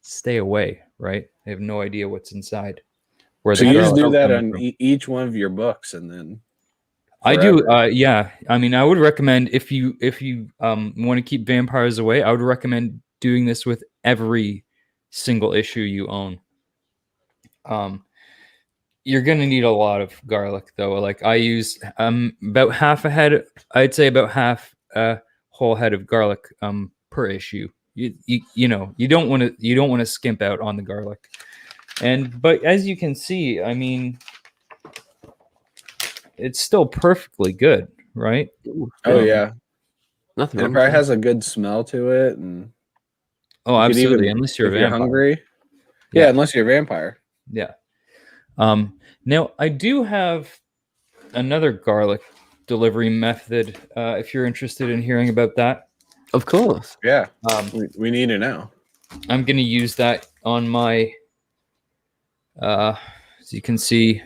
stay away, right? They have no idea what's inside. Where So the you just garlic do that coming on from. each one of your books, and then I do. forever. Yeah. I mean, I would recommend if you want to keep vampires away, I would recommend doing this with every single issue you own. You're gonna need a lot of garlic though. Like I use about half a head. I'd say about half a whole head of garlic per issue. You know you don't want to skimp out on the garlic. But as you can see, I mean, it's still perfectly good, right? Oh yeah, Nothing and it wrong probably with has a good smell to it, and Oh, you could absolutely. even- Unless you're a if you're vampire. hungry. Yeah. Yeah, unless you're a vampire. Yeah. Now I do have another garlic delivery method. If you're interested in hearing about that, Of course. Yeah, um, we need it now. I'm going to use that on my, as you can see,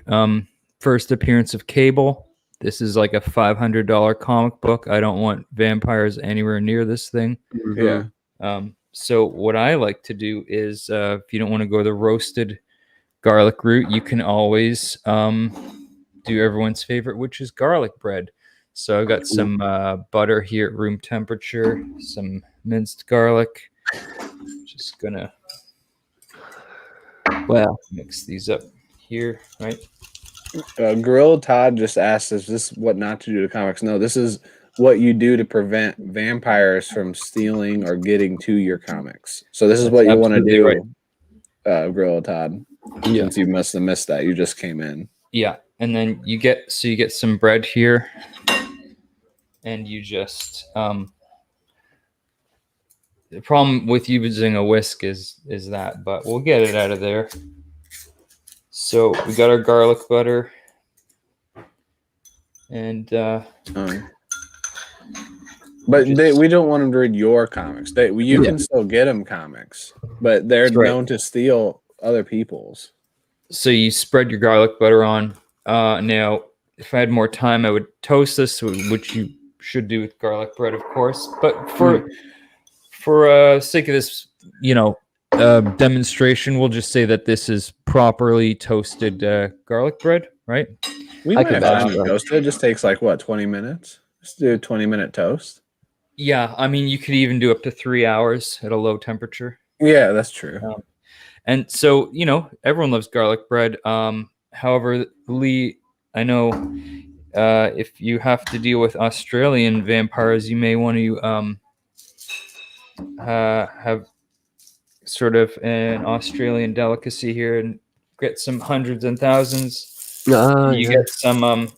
first appearance of Cable. This is like a $500 comic book. I don't want vampires anywhere near this thing. Yeah. So what I like to do is, if you don't want to go the roasted garlic route, you can always do everyone's favorite, which is garlic bread. So I've got some butter here at room temperature, some minced garlic. Just gonna mix these up here, right? Gorilla Todd just asked, "Is this what not to do to comics?" No, this is what you do to prevent vampires from stealing or getting to your comics. So this is what you want to do, right. Gorilla Todd. Yeah. Since you must have missed that, you just came in. Yeah, and then you get some bread here, and you just the problem with using a whisk is that, but we'll get it out of there. So we got our garlic butter, and but we don't want them to read your comics. You can still get them comics, but they're known to steal other people's. So you spread your garlic butter on. Now, if I had more time, I would toast this, which you should do with garlic bread, of course. But for for sake of this, demonstration, we'll just say that this is properly toasted garlic bread, right? We I might can have vouch time to toast it. It just takes like what, 20 minutes? Just do a 20-minute toast. Yeah, I mean, you could even do up to 3 hours at a low temperature. Yeah, that's true. And so, everyone loves garlic bread. However, Lee, I know if you have to deal with Australian vampires, you may want to have sort of an Australian delicacy here and get some hundreds and thousands. You get some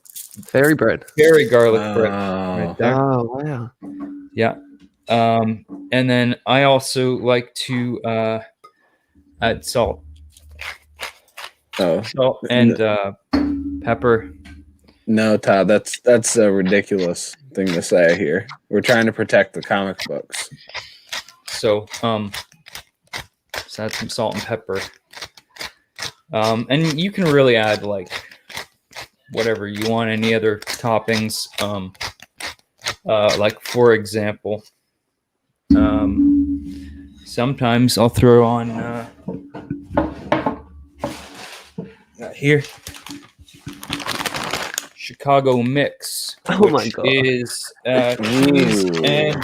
fairy bread. fairy garlic bread right there. Oh wow. Yeah. And then I also like to add salt. Oh, Salt and pepper. no, Todd, that's a ridiculous thing to say here. We're trying to protect the comic books. So just add some salt and pepper. And you can really add like whatever you want, any other toppings. Like for example, sometimes I'll throw on here Chicago mix. Oh my which God. Is cheese Ooh. and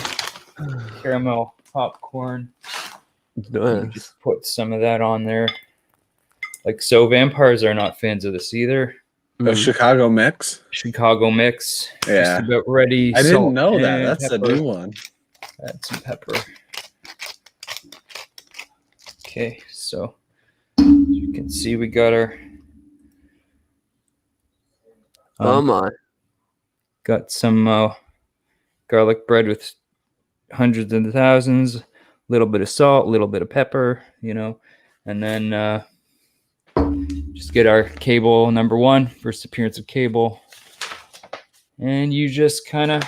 caramel popcorn. Nice. Just put some of that on there. Like so, vampires are not fans of this either. A Chicago mix? Chicago mix. Yeah. Just about ready. I Salt didn't know that. and That's a pepper. new one. Add some pepper. Okay, so as you can see, we got our. Oh my. Got some garlic bread with hundreds and thousands, a little bit of salt, a little bit of pepper, and then just get our Cable #1, first appearance of Cable, and you just kind of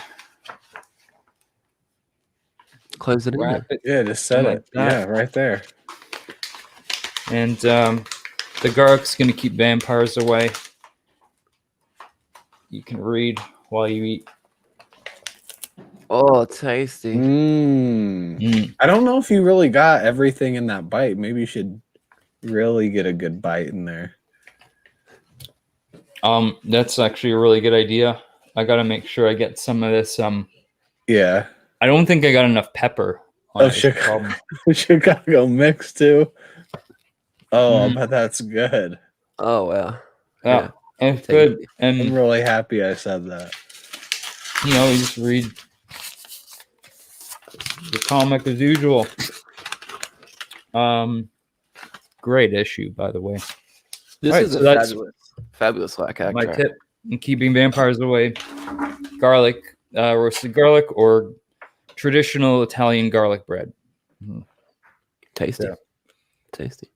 Close it in wrap there. it, Yeah, just set Like it. that. Yeah, right there. and the garlic's going to keep vampires away. You can read while you eat. Oh, tasty. I don't know if you really got everything in that bite. Maybe you should really get a good bite in there. That's actually a really good idea. I got to make sure I get some of this. Yeah. I don't think I got enough pepper. On Oh, it, is the problem. Chicago mix too. Oh, I Mm. bet that's good. Oh wow. Yeah, and it's Take good. it. I'm And really happy I said that. you just read the comic as usual. Great issue, by the way. This Right, is so a that's fabulous like act. my tip in keeping vampires away. Garlic, roasted garlic, or traditional Italian garlic bread. Tasty. Yeah. Tasty.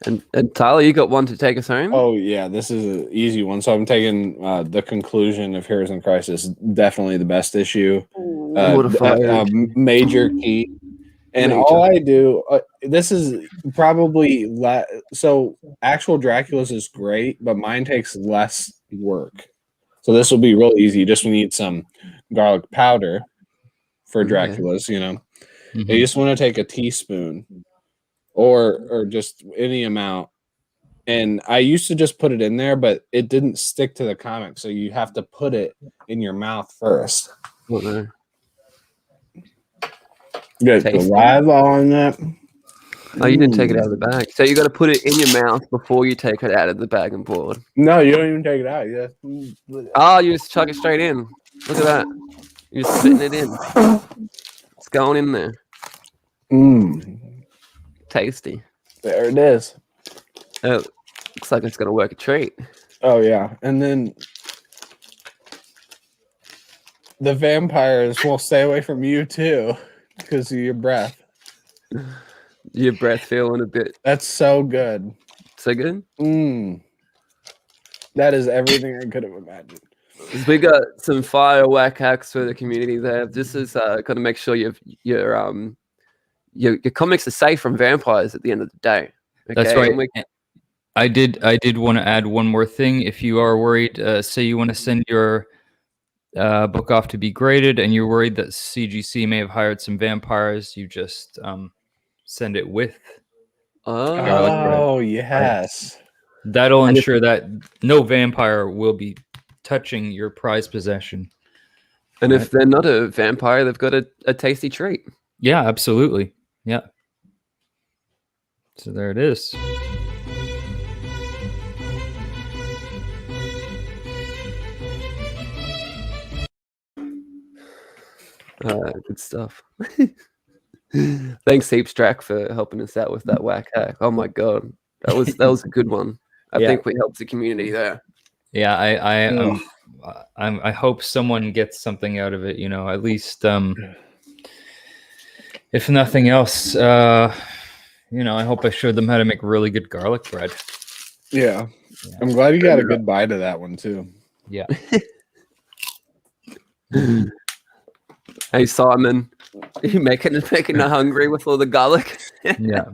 And Tyler, you got one to take us home? Oh yeah, this is an easy one. So I'm taking the conclusion of Heroes in Crisis. Definitely the best issue. What a fire. Major key. And Major. all I do, this is probably so Actual Dracula's is great, but mine takes less work. So this will be real easy. You just need some garlic powder for Dracula's. You just want to take a teaspoon or just any amount. And I used to just put it in there, but it didn't stick to the comic. So you have to put it in your mouth first. Oh, no. You guys go live on that. Oh, you didn't take it out of the bag. So you got to put it in your mouth before you take it out of the bag and board. No, you don't even take it out. Yeah. Oh, you just chug it straight in. Look at that. You're just spitting it in. It's going in there. Tasty. There it is. Oh, looks like it's going to work a treat. Oh yeah, and then the vampires will stay away from you too because of your breath. Your breath feeling a bit That's so good. so good. That is everything I could have imagined. We got some fire whack hacks for the community there. This is got to make sure your comics are safe from vampires at the end of the day. Okay? That's right. And I did want to add one more thing. If you are worried, say you want to send your book off to be graded, and you're worried that CGC may have hired some vampires, you just send it with garlic bread. Oh, yes. That'll ensure that no vampire will be touching your prized possession. And if they're not a vampire, they've got a tasty treat. Yeah, absolutely. Yeah. So there it is. Good stuff. Thanks, Heaps Drac, for helping us out with that whack hack. Oh my god, that was a good one. I think we helped the community there. Yeah, I hope someone gets something out of it. You know, at least if nothing else, you know, I hope I showed them how to make really good garlic bread. Yeah. I'm glad you got a good bite of that one too. Yeah. Hey Simon, you making me hungry with all the garlic? Yeah.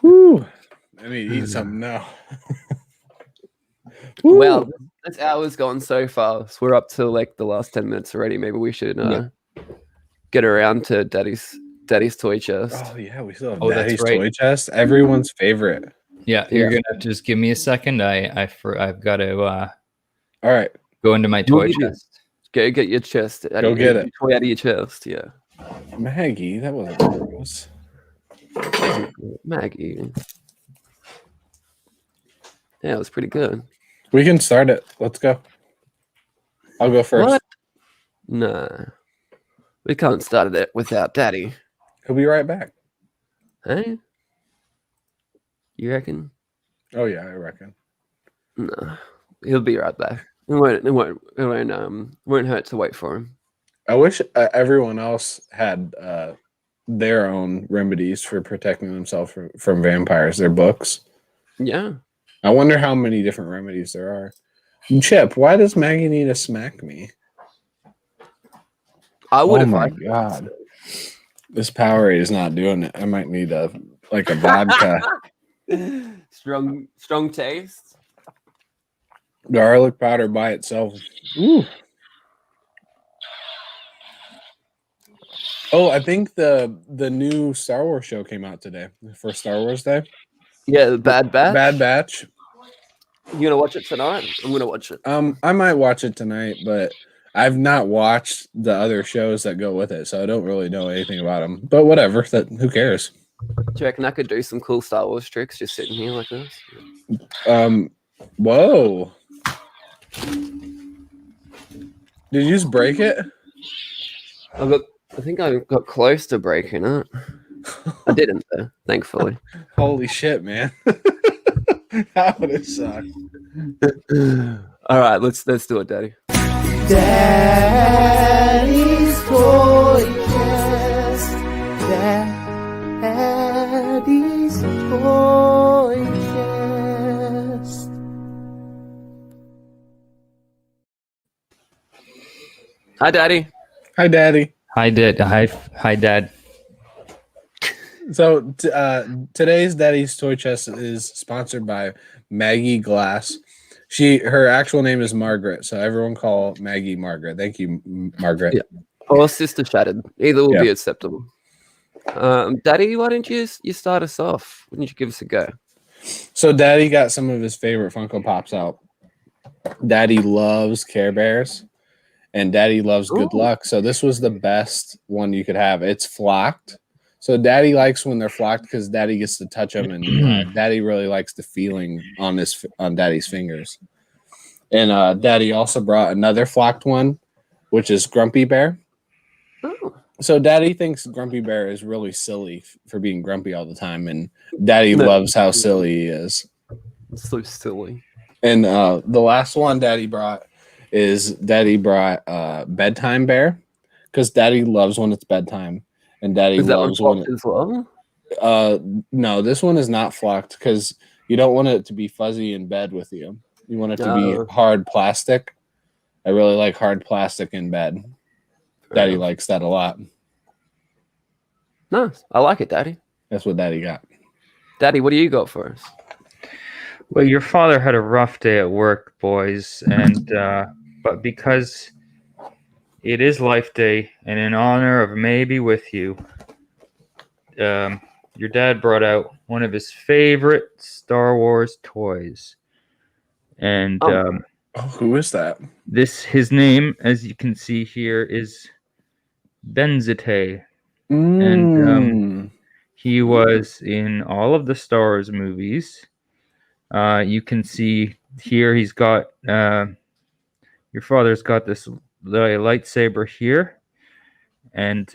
Woo. I need to eat something now. Well, this hour's gone so fast. We're up to like the last 10 minutes already. Maybe we should get around to Daddy's toy chest. Oh yeah, we still have Oh, Daddy's that's right. toy chest. Everyone's favorite. Yeah, you're gonna have to just give me a second. I've got to All right, go into my toy chest. Go get your chest. Go get it. Toy out of your chest. Yeah. Maggie, that wasn't gross. Maggie. Yeah, it was pretty good. We can start it. Let's go. I'll go first. What? Nah. We can't start it without Daddy. He'll be right back. Hey? You reckon? Oh yeah, I reckon. No. He'll be right back. It won't hurt to wait for him. I wish everyone else had their own remedies for protecting themselves from vampires. Their books. Yeah. I wonder how many different remedies there are. Chip, why does Maggie need to smack me? I would Oh have. my god, this Powerade is not doing it. I might need a vodka. strong taste. Garlic powder by itself. Ooh. Oh, I think the new Star Wars show came out today for Star Wars Day. Yeah, the Bad Batch. Bad Batch. You gonna watch it tonight? I'm gonna watch it. I might watch it tonight, but I've not watched the other shows that go with it, so I don't really know anything about them. But whatever, who cares? Do you reckon I could do some cool Star Wars tricks just sitting here like this? Whoa. Did you just break it? I think I got close to breaking it. I didn't though, thankfully. Holy shit, man. That would have sucked. All right, let's do it, Daddy. Daddy's toy chest. Daddy's toy chest. Hi, Daddy. Hi, Daddy. Hi, Dad. So today's Daddy's Toy Chest is sponsored by Maggie Glass. Her actual name is Margaret, so everyone call Maggie Margaret. Thank you, Margaret. Yeah. Or Sister Shattered. Either will be acceptable. Daddy, why don't you start us off? Why don't you give us a go? So Daddy got some of his favorite Funko Pops out. Daddy loves Care Bears, and Daddy loves Good Luck. So this was the best one you could have. It's flocked. So Daddy likes when they're flocked because Daddy gets to touch them, and Daddy really likes the feeling on Daddy's fingers. And Daddy also brought another flocked one, which is Grumpy Bear. Oh. So Daddy thinks Grumpy Bear is really silly for being grumpy all the time, and Daddy loves how silly he is. So silly. And the last one Daddy brought Bedtime Bear, because Daddy loves when it's bedtime. And Daddy loves when it as well. No, this one is not flocked because you don't want it to be fuzzy in bed with you. You want it to be hard plastic. I really like hard plastic in bed. Daddy likes that a lot. Nice. I like it, Daddy. That's what Daddy got. Daddy, what do you got for us? Well, your father had a rough day at work, boys, and but because it is Life Day, and in honor of May Be With You, your dad brought out one of his favorite Star Wars toys. And who is that? his name, as you can see here, is Benzite. And he was in all of the Star Wars movies. You can see here he's got your father's got this lightsaber here, and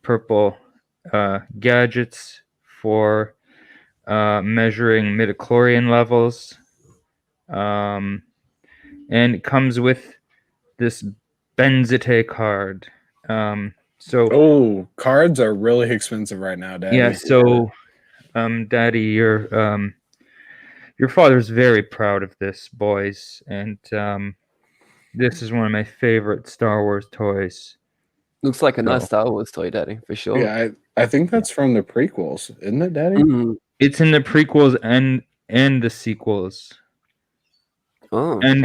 purple gadgets for measuring midichlorian levels. And it comes with this Benzite card. Cards are really expensive right now, Daddy. Yeah, so Daddy, your father's very proud of this, boys, and this is one of my favorite Star Wars toys. Looks like a nice Star Wars toy, Daddy, for sure. Yeah, I think that's from the prequels, isn't it, Daddy? Mm. It's in the prequels and the sequels. Oh, and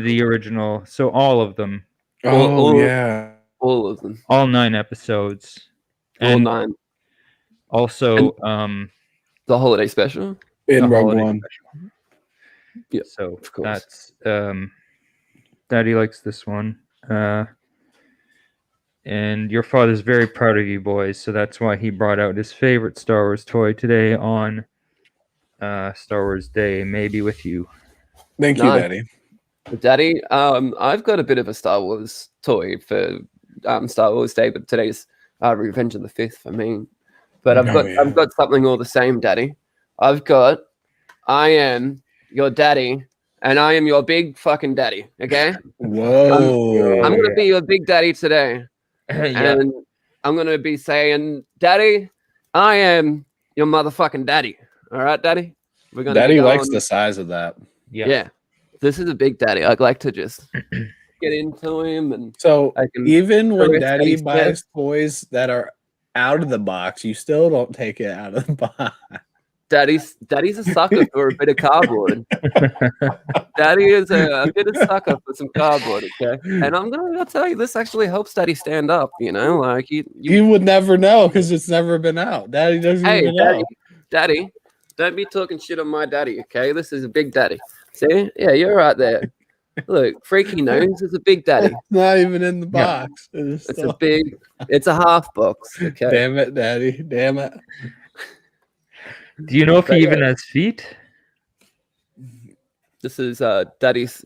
the original, so all of them. Yeah, all of them. All 9 episodes. All 9. Also, the holiday special in Rogue One. Yeah, so of course. That's Daddy likes this one. And your father's very proud of you boys, so that's why he brought out his favorite Star Wars toy today on Star Wars Day, May Be With You. Thank you, Daddy. Daddy, I've got a bit of a Star Wars toy for Star Wars Day, but today's Revenge of the Fifth for me. But I've got something all the same, Daddy. I am your daddy, and I am your big fucking daddy. Okay? Whoa! I'm gonna be your big daddy today. Yeah. And I'm gonna be saying, Daddy, I am your motherfucking daddy. All right, Daddy. We're gonna. Daddy likes the size of that. Yeah. This is a big daddy. I'd like to just get into him, and so even when Daddy buys buys toys that are out of the box, you still don't take it out of the box. Daddy's a sucker for a bit of cardboard. Daddy is a bit of sucker for some cardboard, okay? And I'll tell you, this actually helps Daddy stand up, you know? Like you would never know because it's never been out. Daddy doesn't even know. Daddy, don't be talking shit on my daddy, okay? This is a big daddy. See? Yeah, you're right there. Look, Freaky Nose is a big daddy. It's not even in the box. It's a half box, okay? Damn it, Daddy. Damn it. Do you know if he even has feet? This is Daddy's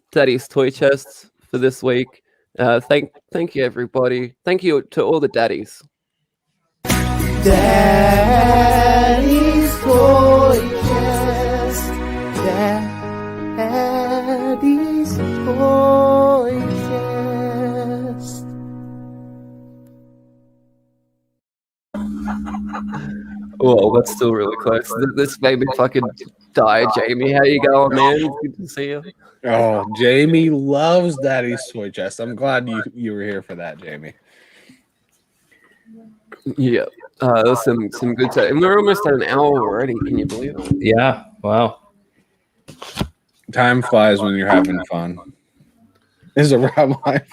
toy chests for this week. Thank you, everybody. Thank you to all the daddies. Daddy's toy chest. Daddy's toy chest. Oh, that's still really close. This made me fucking die, Jamie. How you going, man? It's good to see you. Oh, Jamie loves Daddy's toy chest. I'm glad you were here for that, Jamie. Yeah, there's some good stuff. And we're almost at an hour already. Can you believe it? Yeah. Wow. Time flies when you're having fun. Is it Rob Life?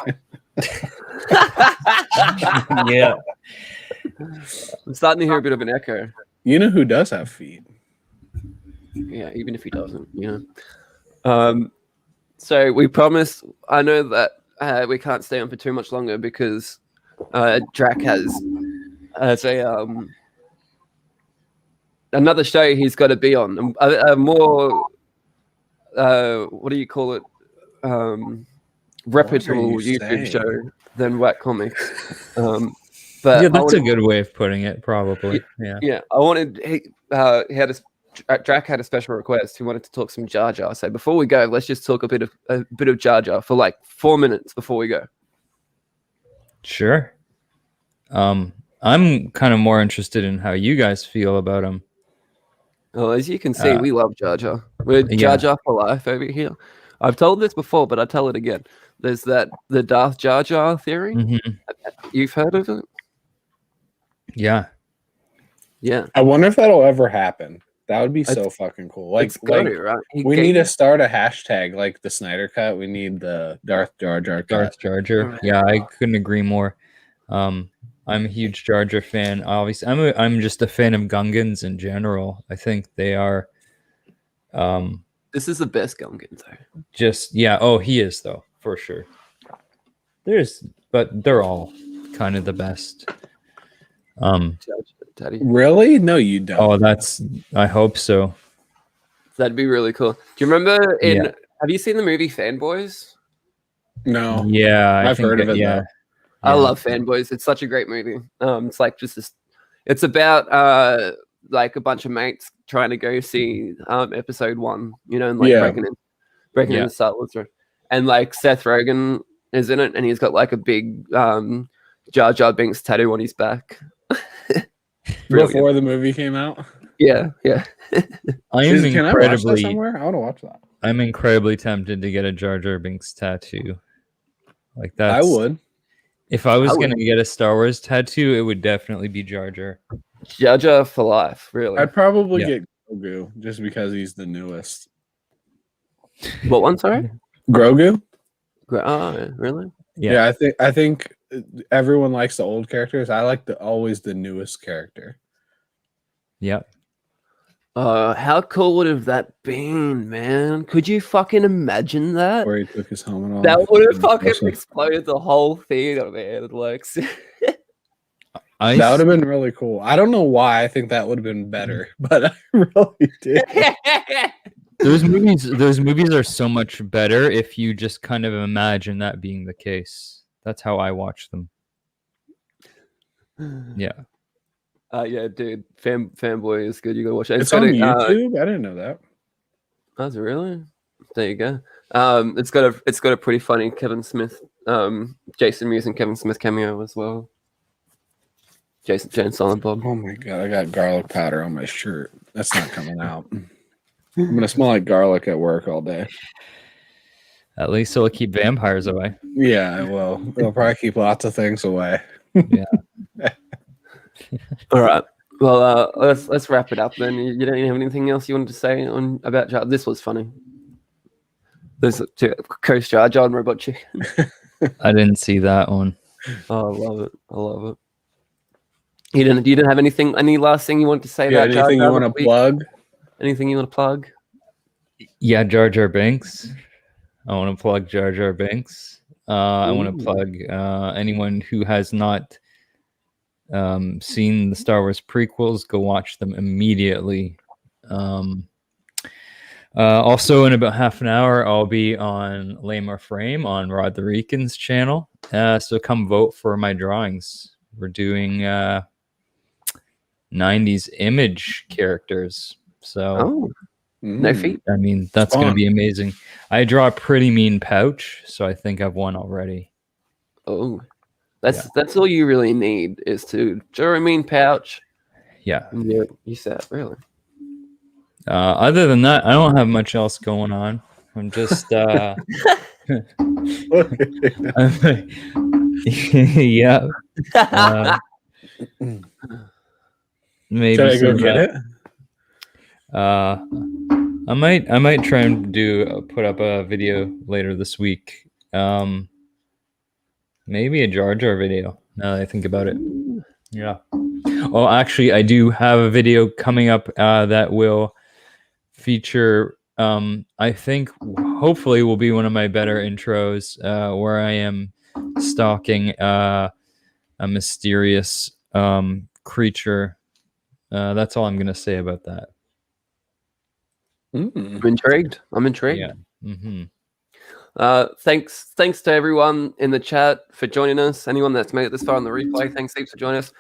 Yeah. I'm starting to hear a bit of an echo. You know who does have feet? Yeah, even if he doesn't, you know. So we promised. I know that we can't stay on for too much longer because Drac has another show he's got to be on. A more what do you call it? Reputable YouTube show than Whack Comics. But yeah, that's a good way of putting it, probably. Yeah. Yeah. Drac had a special request. He wanted to talk some Jar Jar. So before we go, let's just talk a bit of Jar Jar for like 4 minutes before we go. Sure. I'm kind of more interested in how you guys feel about him. Well, as you can see, we love Jar Jar. We're Jar Jar for life over here. I've told this before, but I'll tell it again. There's the Darth Jar Jar theory. Mm-hmm. You've heard of it? Yeah. Yeah. I wonder if that'll ever happen. That would be It's- so fucking cool. Like, It's got it, right? we need to start a hashtag like the Snyder Cut. We need the Darth Jar Jar cut. Darth Jar Jar. Yeah, I couldn't agree more. I'm a huge Jar Jar fan. Obviously, I'm just a fan of Gungans in general. I think they are. This is the best Gungan, though. Just yeah. Oh, he is though for sure. But they're all kind of the best. Daddy. Really? No, you don't. Oh, I hope so. That'd be really cool. Do you remember have you seen the movie Fanboys? No. Yeah, I've heard of it. Yeah, Though. I love Fanboys. It's such a great movie. It's like just this. It's about like a bunch of mates trying to go see episode 1. You know, and like breaking into Star Wars, and like Seth Rogen is in it, and he's got like a big Jar Jar Binks tattoo on his back. Before the movie came out. Yeah. I am Can I watch that incredibly. somewhere? I want to watch that. I'm incredibly tempted to get a Jar Jar Binks tattoo. Like that. I would. If I was gonna get a Star Wars tattoo, it would definitely be Jar Jar. Jar Jar for life, really. I'd probably get Grogu just because he's the newest. What one? Sorry. Grogu. Oh, really? Yeah, I think everyone likes the old characters. I like always the newest character. Yep. How cool would have that been, man? Could you fucking imagine that? Where he took his helmet off. That would have fucking exploded the whole theater, man. Like, That would have been really cool. I don't know why I think that would have been better, but I really did. Those movies are so much better if you just kind of imagine that being the case. That's how I watch them. Yeah. Yeah, dude. Fanboy is good. You gotta watch it. It's on YouTube. I didn't know that. Oh, is it really? There you go. It's got a pretty funny Kevin Smith, Jason Mewes and Kevin Smith cameo as well. Jane Silent Bob. Oh my god, I got garlic powder on my shirt. That's not coming out. I'm gonna smell like garlic at work all day. At least it'll keep vampires away. Yeah, it will. It'll probably keep lots of things away. Yeah. All right. Well, let's wrap it up then. You don't have anything else you wanted to say about Jar? This was funny. There's Coast Jar Jar and Robot Chicken. I didn't see that one. Oh, I love it. You didn't have anything? Any last thing you wanted to say about Jar Jar? Anything you want to plug? Anything you want to plug? Yeah, Jar Jar Binks. I want to plug Jar Jar Binks. I want to plug anyone who has not seen the Star Wars prequels, go watch them immediately. Also, in about half an hour, I'll be on Lame or Frame on Rod the Rican's channel. So come vote for my drawings. We're doing 90s image characters. So, no feet. I mean, that's going to be amazing. I draw a pretty mean pouch, so I think I've won already. Oh, that's all you really need is to draw a mean pouch. Yeah. Yeah, you said really. Other than that, I don't have much else going on. I'm just yeah. Maybe should I go get it? I might try and put up a video later this week. Maybe a Jar Jar video. Now that I think about it. Yeah. Oh, actually, I do have a video coming up that will feature. I think hopefully will be one of my better intros, where I am stalking a mysterious creature. That's all I'm gonna say about that. I'm intrigued. Yeah. Mm-hmm. Thanks to everyone in the chat for joining us. Anyone that's made it this far on the replay, thanks heaps for joining us.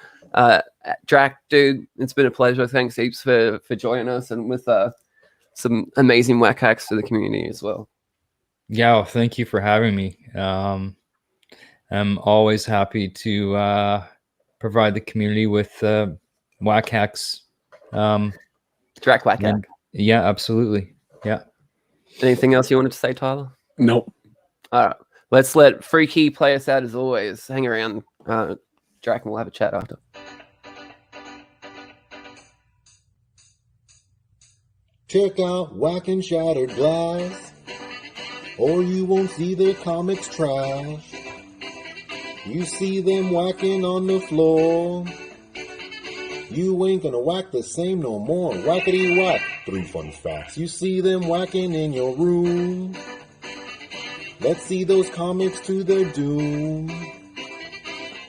Drac, dude, it's been a pleasure. Thanks heaps for joining us and with some amazing whack hacks for the community as well. Yeah, well, thank you for having me. I'm always happy to provide the community with whack hacks. Drac whack hack. Yeah, absolutely. Yeah. Anything else you wanted to say, Tyler? Nope. All right. Let's let Freaky play us out as always. Hang around, Drac, and we'll have a chat after. Check out Whack and Shattered Glass, or you won't see their comics trash. You see them whacking on the floor, you ain't gonna whack the same no more. Whackity whack. 3 fun facts. You see them whacking in your room. Let's see those comics to their doom.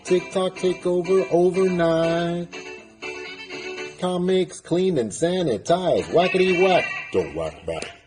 TikTok takeover overnight. Comics clean and sanitized. Whackity whack. Don't whack back.